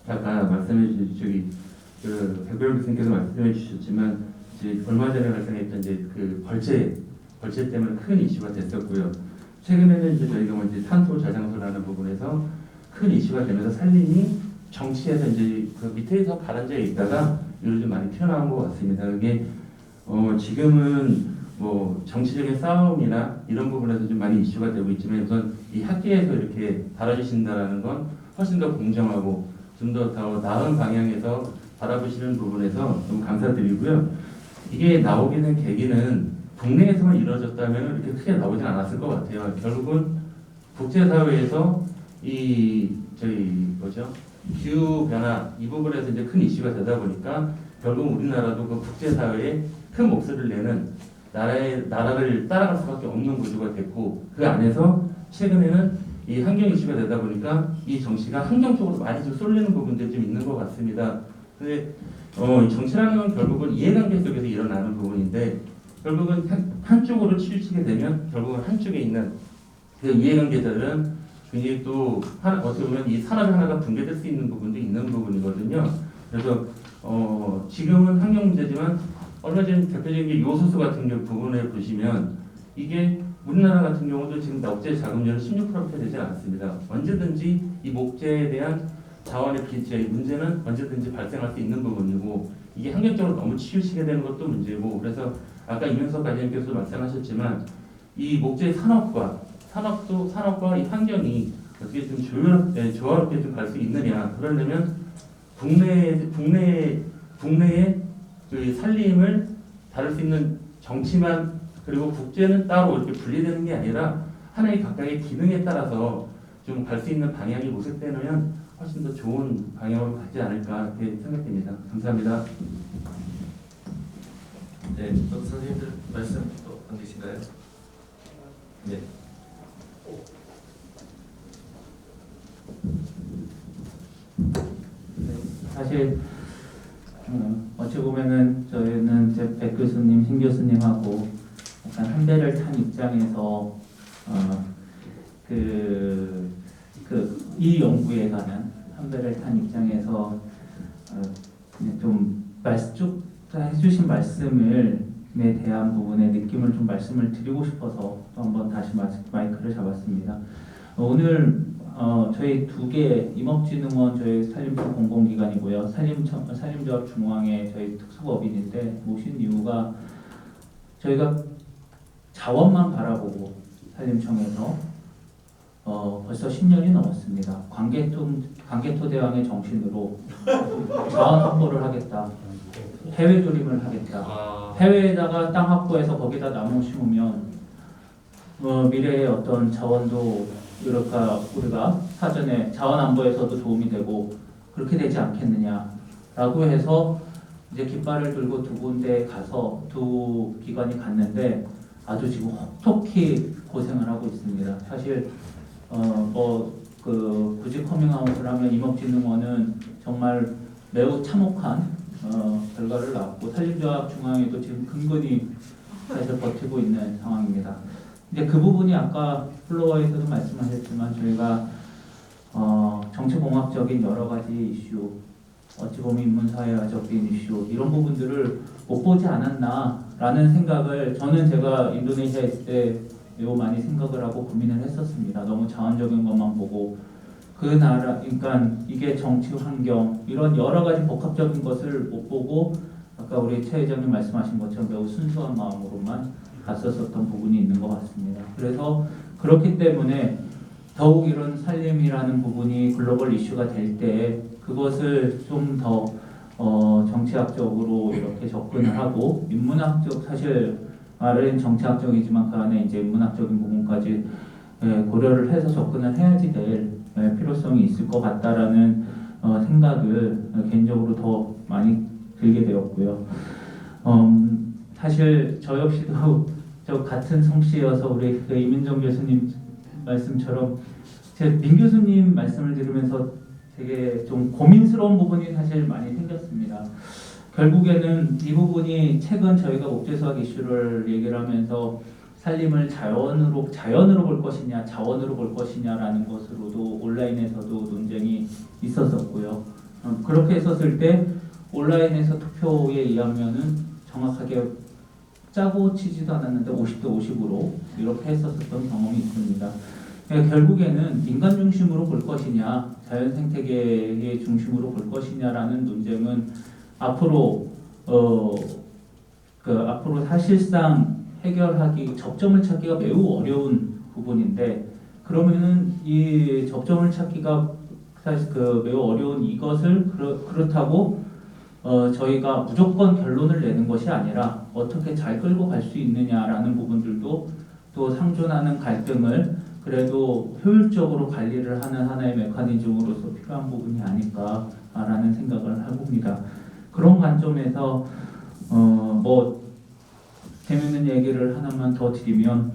아까 말씀해 주신 백별 교수님께서 말씀해 주셨지만 이제 얼마 전에 발생했던 이제 벌채 때문에 큰 이슈가 됐었고요. 최근에는 이제 저희가 이제 탄소 저장소라는 부분에서 큰 이슈가 되면서 산림이 정치에서 이제 밑에서 가라앉아 있다가 요즘 많이 튀어나온 것 같습니다. 그게 지금은 정치적인 싸움이나 이런 부분에서 좀 많이 이슈가 되고 있지만 우선 이 학계에서 이렇게 다뤄주신다는 건 훨씬 더 공정하고 좀 더 나은 방향에서 바라보시는 부분에서 너무 감사드리고요. 이게 나오게 된 계기는 국내에서만 이루어졌다면 이렇게 크게 나오진 않았을 것 같아요. 결국은 국제사회에서 기후 변화 이 부분에서 이제 큰 이슈가 되다 보니까 결국 우리나라도 국제사회에 큰 목소리를 내는 나라를 따라갈 수밖에 없는 구조가 됐고 그 안에서 최근에는 이 환경 이슈가 되다 보니까 이 정치가 환경 쪽으로 많이 좀 쏠리는 부분들이 좀 있는 것 같습니다. 근데 정치라는 건 결국은 이해관계 속에서 일어나는 부분인데 결국은 한쪽으로 치우치게 되면 결국은 한쪽에 있는 그 이해관계자들은 굉장히 또 어떻게 보면 이 산업의 하나가 붕괴될 수 있는 부분도 있는 부분이거든요. 그래서 지금은 환경 문제지만 얼마 전 대표적인 게 요소수 같은 부분에 보시면 이게 우리나라 같은 경우도 지금 목재 자금률은 16%가 되지 않았습니다. 언제든지 이 목재에 대한 자원의 문제는 언제든지 발생할 수 있는 부분이고 이게 환경적으로 너무 치우치게 되는 것도 문제고 그래서 아까 이명석 과장님께서 말씀하셨지만 이 목재 산업과 이 환경이 어떻게 좀 조화롭게 좀 갈 수 있느냐 그러려면 국내의 그 산림을 다룰 수 있는 정치만 그리고 국제는 따로 이렇게 분리되는 게 아니라 하나의 각각의 기능에 따라서 좀 갈 수 있는 방향이 모색되면 훨씬 더 좋은 방향으로 가지 않을까 이렇게 생각됩니다. 감사합니다. 네, 또 선생님들 말씀 또 안 계신가요? 네. 사실 어찌 보면은 저희는 이제 백 교수님, 신 교수님하고 약간 한 배를 탄 입장에서 이 연구에 관한 한 배를 탄 입장에서 그냥 좀 쭉 해주신 말씀에 대한 부분의 느낌을 좀 말씀을 드리고 싶어서 또 한번 다시 마이크를 잡았습니다. 오늘 저희 두 개 임업진흥원 저희 산림청 공공기관이고요. 산림조합중앙회 저희 특수법인인데 모신 이유가 저희가 자원만 바라보고 산림청에서 벌써 10년이 넘었습니다. 광개토대왕의 정신으로 자원 확보를 하겠다. 해외 조림을 하겠다. 해외에다가 땅 확보해서 거기다 나무 심으면 미래의 어떤 자원도 우리가 사전에 자원 안보에서도 도움이 되고 그렇게 되지 않겠느냐라고 해서 이제 깃발을 들고 두 군데 가서 두 기관이 갔는데 아주 지금 혹독히 고생을 하고 있습니다. 사실 굳이 커밍아웃을 하면 임업진흥원은 정말 매우 참혹한 결과를 낳았고 산림조합중앙회도 지금 근근히 사실 버티고 있는 상황입니다. 근데 그 부분이 아까 플로어에서도 말씀하셨지만 저희가 정치공학적인 여러 가지 이슈, 어찌 보면 인문사회적인 이슈 이런 부분들을 못 보지 않았나라는 생각을 제가 인도네시아에 있을 때 매우 많이 생각을 하고 고민을 했었습니다. 너무 자원적인 것만 보고 그 나라, 그러니까 이게 정치 환경 이런 여러 가지 복합적인 것을 못 보고 아까 우리 최 회장님 말씀하신 것처럼 매우 순수한 마음으로만 갔었던 부분이 있는 것 같습니다. 그래서 그렇기 때문에 더욱 이런 산림이라는 부분이 글로벌 이슈가 될 때 그것을 좀 더 정치학적으로 이렇게 접근을 하고 인문학적 사실 말은 정치학적이지만 그 안에 이제 인문학적인 부분까지 고려를 해서 접근을 해야지 될 필요성이 있을 것 같다라는 생각을 개인적으로 더 많이 들게 되었고요. 사실 저 역시도 저 같은 성씨여서 우리 그 이민정 교수님 말씀처럼 제 민 교수님 말씀을 들으면서 되게 좀 고민스러운 부분이 사실 많이 생겼습니다. 결국에는 이 부분이 최근 저희가 목재수학 이슈를 얘기를 하면서 산림을 자연으로 볼 것이냐 자원으로 볼 것이냐라는 것으로도 온라인에서도 논쟁이 있었었고요. 그렇게 했었을 때 온라인에서 투표에 의하면은 정확하게 짜고 치지도 않았는데 50대 50으로 이렇게 했었던 경험이 있습니다. 그러니까 결국에는 인간 중심으로 볼 것이냐 자연 생태계의 중심으로 볼 것이냐라는 논쟁은 앞으로 앞으로 사실상 해결하기 접점을 찾기가 매우 어려운 부분인데 그러면은 이 접점을 찾기가 사실 매우 어려운 이것을 그렇다고 저희가 무조건 결론을 내는 것이 아니라 어떻게 잘 끌고 갈 수 있느냐라는 부분들도 또 상존하는 갈등을 그래도 효율적으로 관리를 하는 하나의 메커니즘으로서 필요한 부분이 아닐까라는 생각을 해봅니다. 그런 관점에서 재밌는 얘기를 하나만 더 드리면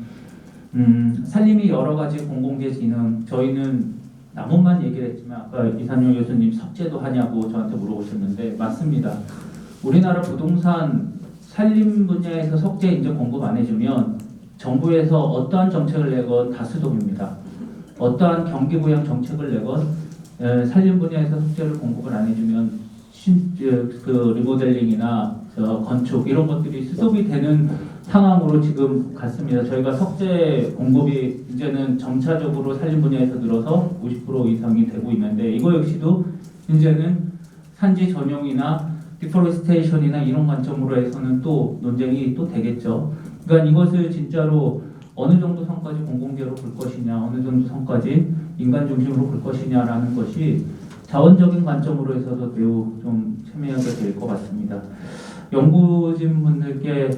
산림이 여러 가지 공공재 기능, 저희는 나무만 얘기를 했지만 아까 이산용 교수님 석재도 하냐고 저한테 물어보셨는데 맞습니다. 우리나라 부동산 산림 분야에서 석재 인증 공급 안 해주면 정부에서 어떠한 정책을 내건 다 수동입니다. 어떠한 경기 부양 정책을 내건 산림 분야에서 석재를 공급을 안 해주면 그 리모델링이나 건축 이런 것들이 수습이 되는 상황으로 지금 갔습니다. 저희가 석재 공급이 이제는 점차적으로 산림 분야에서 늘어서 50% 이상이 되고 있는데 이거 역시도 이제는 산지 전용이나 디포레스테이션이나 이런 관점으로 해서는 또 논쟁이 또 되겠죠. 그러니까 이것을 진짜로 어느 정도 선까지 공공재로 볼 것이냐, 어느 정도 선까지 인간 중심으로 볼 것이냐라는 것이 자원적인 관점으로 해서도 매우 좀 첨예하게 될 것 같습니다. 연구진 분들께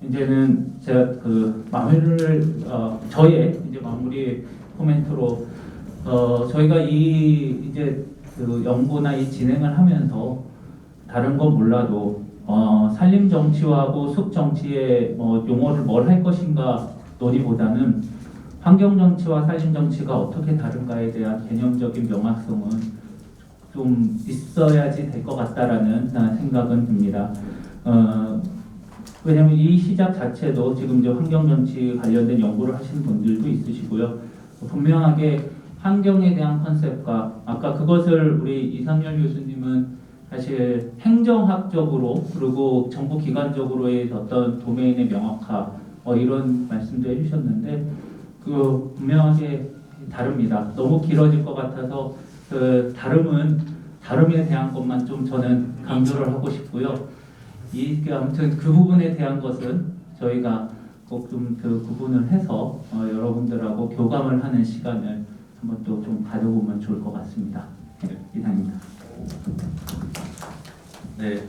이제는 제가 그 마무리를 저의 이제 마무리 코멘트로 저희가 이 이제 그 연구나 이 진행을 하면서 다른 건 몰라도 산림 정치하고 숲 정치의 용어를 뭘 할 것인가 논의보다는 환경 정치와 산림 정치가 어떻게 다른가에 대한 개념적인 명확성은 좀 있어야지 될 것 같다라는 생각은 듭니다. 왜냐하면 이 시작 자체도 지금 이제 환경 정치 관련된 연구를 하시는 분들도 있으시고요. 분명하게 환경에 대한 컨셉과 아까 그것을 우리 이상열 교수님은 사실 행정학적으로 그리고 정부 기관적으로의 어떤 도메인의 명확화 이런 말씀도 해주셨는데 그 분명하게 다릅니다. 너무 길어질 것 같아서 그 다름에 대한 것만 좀 저는 강조를 하고 싶고요. 아무튼 그 부분에 대한 것은 저희가 꼭 좀 그 구분을 해서 여러분들하고 교감을 하는 시간을 한번 또 좀 가져보면 좋을 것 같습니다. 네, 이상입니다. 네,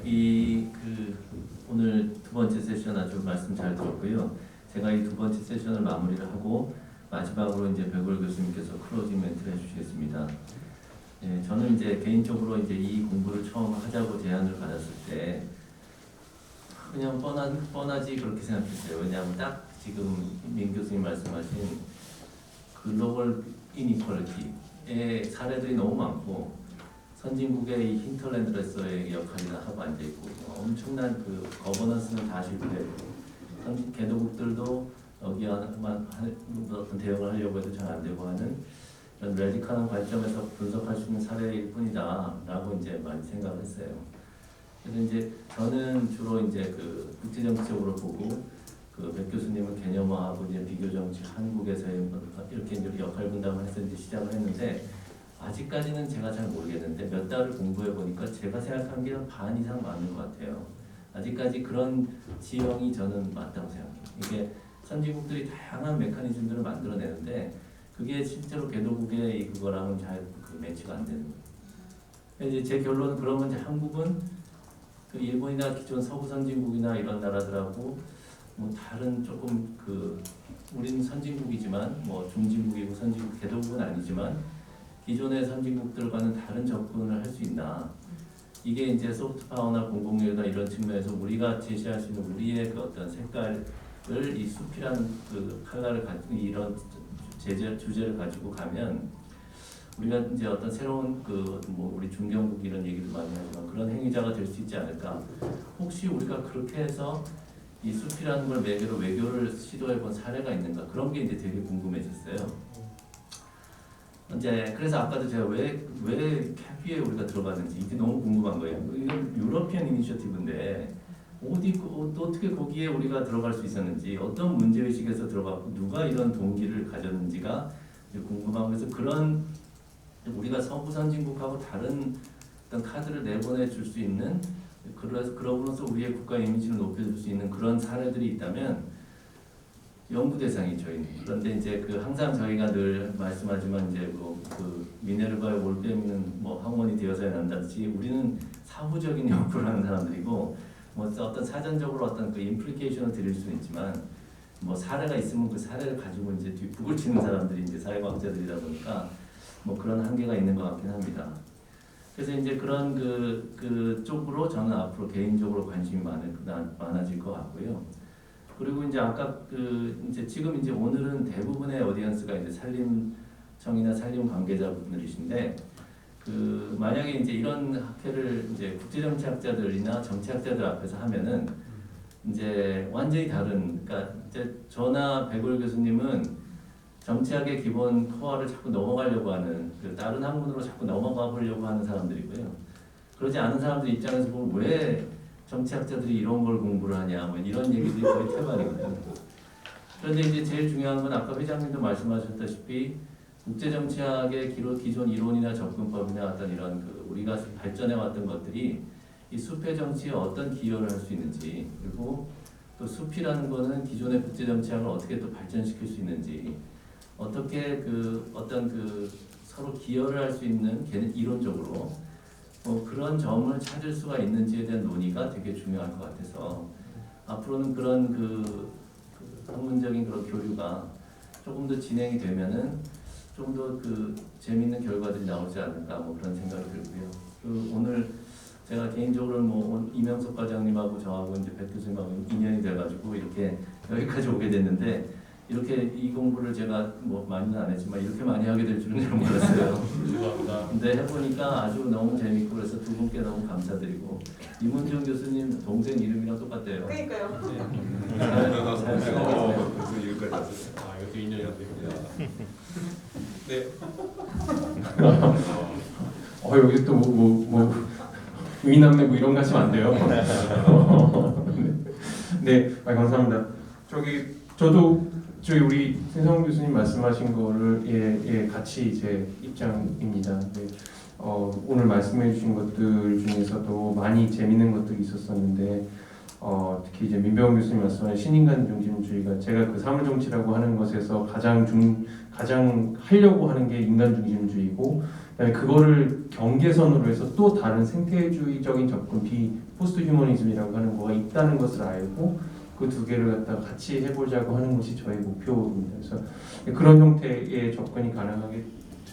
오늘 두 번째 세션 아주 말씀 잘 들었고요. 제가 이 두 번째 세션을 마무리를 하고 마지막으로 이제 백월 교수님께서 클로징 멘트를 해주시겠습니다. 네, 저는 이제 개인적으로 이제 이 공부를 처음 하자고 제안을 받았을 때 그냥 뻔하지 그렇게 생각했어요. 왜냐하면 딱 지금 민 교수님 말씀하신 글로벌 이니퀄리티의 사례들이 너무 많고 선진국의 이 힌터랜드로서의 역할이나 하고 앉아있고 엄청난 그 거버넌스는 다 실패했고 개도국들도 여기에만 어떤 대응을 하려고 해도 잘 안 되고 하는 이런 레디컬한 관점에서 분석할 수 있는 사례일 뿐이다 라고 이제 많이 생각을 했어요. 그래서 이제 저는 주로 이제 그 국제정치적으로 보고 그 백 교수님은 개념화하고 이제 비교정치 한국에서의 이렇게 이제 역할 분담을 해서 이제 시작을 했는데 아직까지는 제가 잘 모르겠는데 몇 달을 공부해 보니까 제가 생각한 게 반 이상 맞는 것 같아요. 아직까지 그런 지형이 저는 맞다고 생각해요. 이게 선진국들이 다양한 메커니즘들을 만들어내는데 그게 실제로 개도국의 그거랑은 잘 매치가 안 되는 거예요. 이제 제 결론은 그러면 이제 한국은 그 일본이나 기존 서구 선진국이나 이런 나라들하고 뭐 다른 조금 우리는 선진국이지만 뭐 중진국이고 선진국 개도국은 아니지만 기존의 선진국들과는 다른 접근을 할 수 있나? 이게 이제 소프트 파워나 공공유나 이런 측면에서 우리가 제시할 수 있는 우리의 그 어떤 색깔을 이 숲이라는 그 칼라를 가지고 이런 주제를 가지고 가면 우리가 이제 어떤 새로운 뭐 우리 중견국 이런 얘기도 많이 하지만 그런 행위자가 될 수 있지 않을까? 혹시 우리가 그렇게 해서 이 숲이라는 걸 매개로 외교를 시도해본 사례가 있는가? 그런 게 이제 되게 궁금해졌어요. 이제 그래서 아까도 제가 왜 캐피에 우리가 들어갔는지 이게 너무 궁금한 거예요. 이건 유러피언 이니셔티브인데 어떻게 거기에 우리가 들어갈 수 있었는지 어떤 문제의식에서 들어갔고 누가 이런 동기를 가졌는지가 궁금하고 그래서 그런 우리가 서구 선진국하고 다른 어떤 카드를 내보내 줄 수 있는 그러면서 우리의 국가 이미지를 높여줄 수 있는 그런 사례들이 있다면 연구 대상이 저희는. 그런데 이제 항상 저희가 늘 말씀하지만 이제 미네르바의 올빼미는 뭐 항원이 되어서야 난다듯이 우리는 사후적인 연구를 하는 사람들이고 뭐 어떤 사전적으로 어떤 임플리케이션을 드릴 수는 있지만 뭐 사례가 있으면 그 사례를 가지고 이제 뒷북을 치는 사람들이 이제 사회과학자들이다 보니까 뭐 그런 한계가 있는 것 같긴 합니다. 그래서 이제 그런 쪽으로 저는 앞으로 개인적으로 관심이 많아질 것 같고요. 그리고 이제 아까 이제 지금 이제 오늘은 대부분의 오디언스가 이제 산림청이나 산림 관계자분들이신데 만약에 이제 이런 학회를 이제 국제정치학자들이나 정치학자들 앞에서 하면은 이제 완전히 다른, 그러니까 이제 저나 백울 교수님은 정치학의 기본 코어를 자꾸 넘어가려고 하는, 다른 학문으로 자꾸 넘어가 보려고 하는 사람들이고요. 그러지 않은 사람들 입장에서 보면 왜 정치학자들이 이런 걸 공부를 하냐, 뭐 이런 얘기들이 거의 태반이거든요. 그런데 이제 제일 중요한 건 아까 회장님도 말씀하셨다시피 국제정치학의 기존 이론이나 접근법이나 어떤 이런 우리가 발전해 왔던 것들이 이 숲의 정치에 어떤 기여를 할 수 있는지, 그리고 또 숲이라는 거는 기존의 국제정치학을 어떻게 또 발전시킬 수 있는지, 어떻게 어떤 서로 기여를 할 수 있는 이론적으로 그런 점을 찾을 수가 있는지에 대한 논의가 되게 중요할 것 같아서 앞으로는 그런 학문적인 그런 교류가 조금 더 진행이 되면은 좀 더 재미있는 결과들이 나오지 않을까 뭐 그런 생각이 들고요. 오늘 제가 개인적으로는 뭐 이명석 과장님하고 저하고 이제 백 교수님하고 인연이 돼가지고 이렇게 여기까지 오게 됐는데 이렇게 이 공부를 제가 뭐 많이는 안 했지만 이렇게 많이 하게 될 줄은 잘 몰랐어요. 근데 해보니까 아주 너무 재밌고 그래서 두 분께 너무 감사드리고 이문정 교수님 동생 이름이랑 똑같대요. 그러니까요. 잘 쓰고 이것도 인연이 됩니다. 네. 여기 또 위남매 뭐 이런 거 하시면 안 돼요. 네, 감사합니다. 저도 우리 신성훈 교수님 말씀하신 거를 같이 제 입장입니다. 네, 오늘 말씀해주신 것들 중에서도 많이 재밌는 것들이 있었었는데 특히 이제 민병훈 교수님 말씀하신 신인간 중심주의가 제가 사물정치라고 하는 것에서 가장 하려고 하는 게 인간 중심주의고, 그다음에 그거를 경계선으로 해서 또 다른 생태주의적인 접근, 포스트 휴머니즘이라고 하는 거가 있다는 것을 알고 그 두 개를 갖다가 같이 해보자고 하는 것이 저의 목표입니다. 그래서 그런 형태의 접근이 가능하게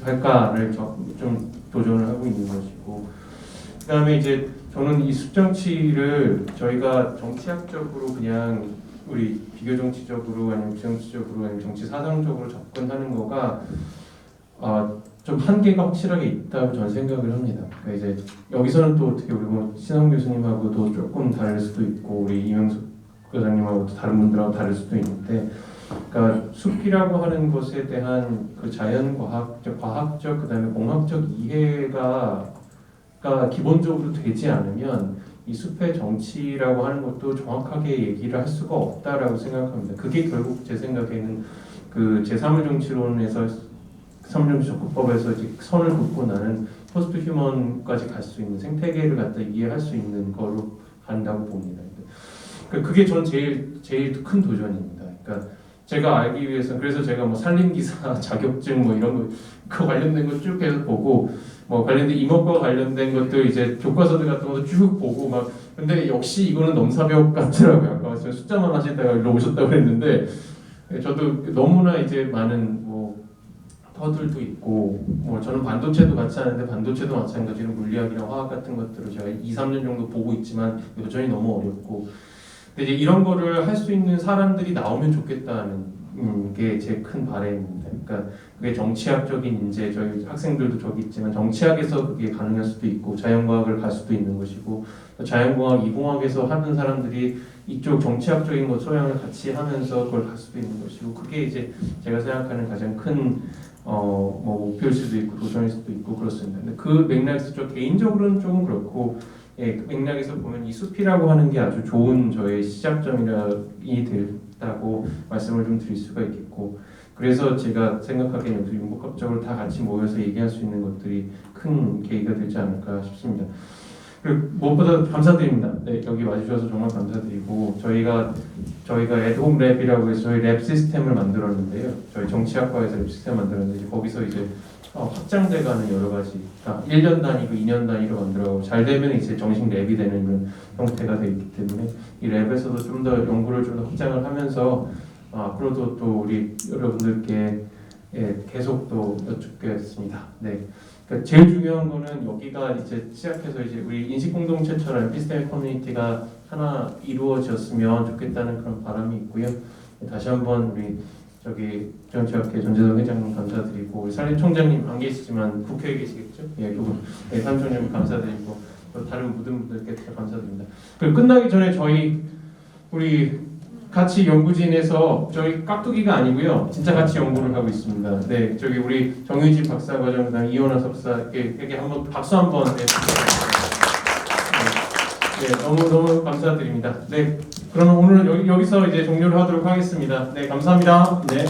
할까를 좀 도전을 하고 있는 것이고, 그다음에 이제 저는 이 숲정치를 저희가 정치학적으로 그냥 우리 비교정치적으로 아니면 비정치적으로 아니면 정치 사상적으로 접근하는 거가 좀 한계가 확실하게 있다고 저는 생각을 합니다. 그러니까 이제 여기서는 또 어떻게 우리 신성 교수님하고도 조금 다를 수도 있고 우리 이명숙 교장님하고 다른 분들하고 다를 수도 있는데, 그러니까 숲이라고 하는 것에 대한 과학적 그다음에 공학적 이해가 기본적으로 되지 않으면 이 숲의 정치라고 하는 것도 정확하게 얘기를 할 수가 없다라고 생각합니다. 그게 결국 제 생각에는 제3의 사물정치 접근법에서 이제 선을 긋고 나는 포스트 휴먼까지 갈 수 있는 생태계를 갖다 이해할 수 있는 거로 간다고 봅니다. 그러니까 그게 전 제일 큰 도전입니다. 그러니까 제가 알기 위해서 그래서 제가 산림기사 자격증 이런 거 관련된 거 쭉 계속 보고 관련된 임업과 관련된 것도 이제 교과서들 같은 것도 쭉 보고 근데 역시 이거는 넘사벽 같더라고요. 아까 말씀 숫자만 하시다가 일로 오셨다고 그랬는데 저도 너무나 이제 많은 터들도 있고 저는 반도체도 같이 하는데 반도체도 마찬가지로 물리학이나 화학 같은 것들을 제가 2-3년 정도 보고 있지만 여전히 너무 어렵고, 근데 이제 이런 거를 할 수 있는 사람들이 나오면 좋겠다는 게 제 큰 바람입니다. 그러니까 그게 정치학적인 인재, 저희 학생들도 저기 있지만 정치학에서 그게 가능할 수도 있고 자연과학을 갈 수도 있는 것이고, 자연과학, 이공학에서 하는 사람들이 이쪽 정치학적인 것 소양을 같이 하면서 그걸 갈 수도 있는 것이고, 그게 이제 제가 생각하는 가장 큰 목표일 수도 있고 도전일 수도 있고 그렇습니다. 근데 그 맥락에서 저 개인적으로는 조금 그렇고, 그 맥락에서 보면 이 숲이라고 하는 게 아주 좋은 저의 시작점이 됐다고 말씀을 좀 드릴 수가 있겠고, 그래서 제가 생각하기에는 여기서 융복합적으로 다 같이 모여서 얘기할 수 있는 것들이 큰 계기가 되지 않을까 싶습니다. 그리고 무엇보다 감사드립니다. 네, 여기 와주셔서 정말 감사드리고, 저희가 애드홈 랩이라고 해서 저희 랩 시스템을 만들었는데요. 저희 정치학과에서 랩 시스템 만들었는데 이제 거기서 이제 확장돼가는 여러 가지 1년 단위고 2년 단위로 만들어가고 잘 되면 이제 정식 랩이 되는 이런 형태가 되어 있기 때문에 이 랩에서도 좀 더 연구를 좀 더 확장을 하면서 앞으로도 또 우리 여러분들께 계속 또 여쭙겠습니다. 네, 그러니까 제일 중요한 거는 여기가 이제 시작해서 이제 우리 인식 공동체처럼 에피스테믹 커뮤니티가 하나 이루어졌으면 좋겠다는 그런 바람이 있고요. 다시 한번 우리 저기 정치학회 전재덕 회장님 감사드리고 우리 산림총장님 안 계시지만 국회에 계시겠죠? 예, 그분 네, 산림총장님 감사드리고 또 다른 모든 분들께 다 감사드립니다. 그리고 끝나기 전에 저희 우리 같이 연구진에서 저희 깍두기가 아니고요, 진짜 같이 연구를 하고 있습니다. 네, 저기 우리 정유진 박사과정 그다음 이현아 석사에게 한번 박수 한번 네, 너무 감사드립니다. 네, 그러면 오늘 여기서 이제 종료를 하도록 하겠습니다. 네, 감사합니다. 네.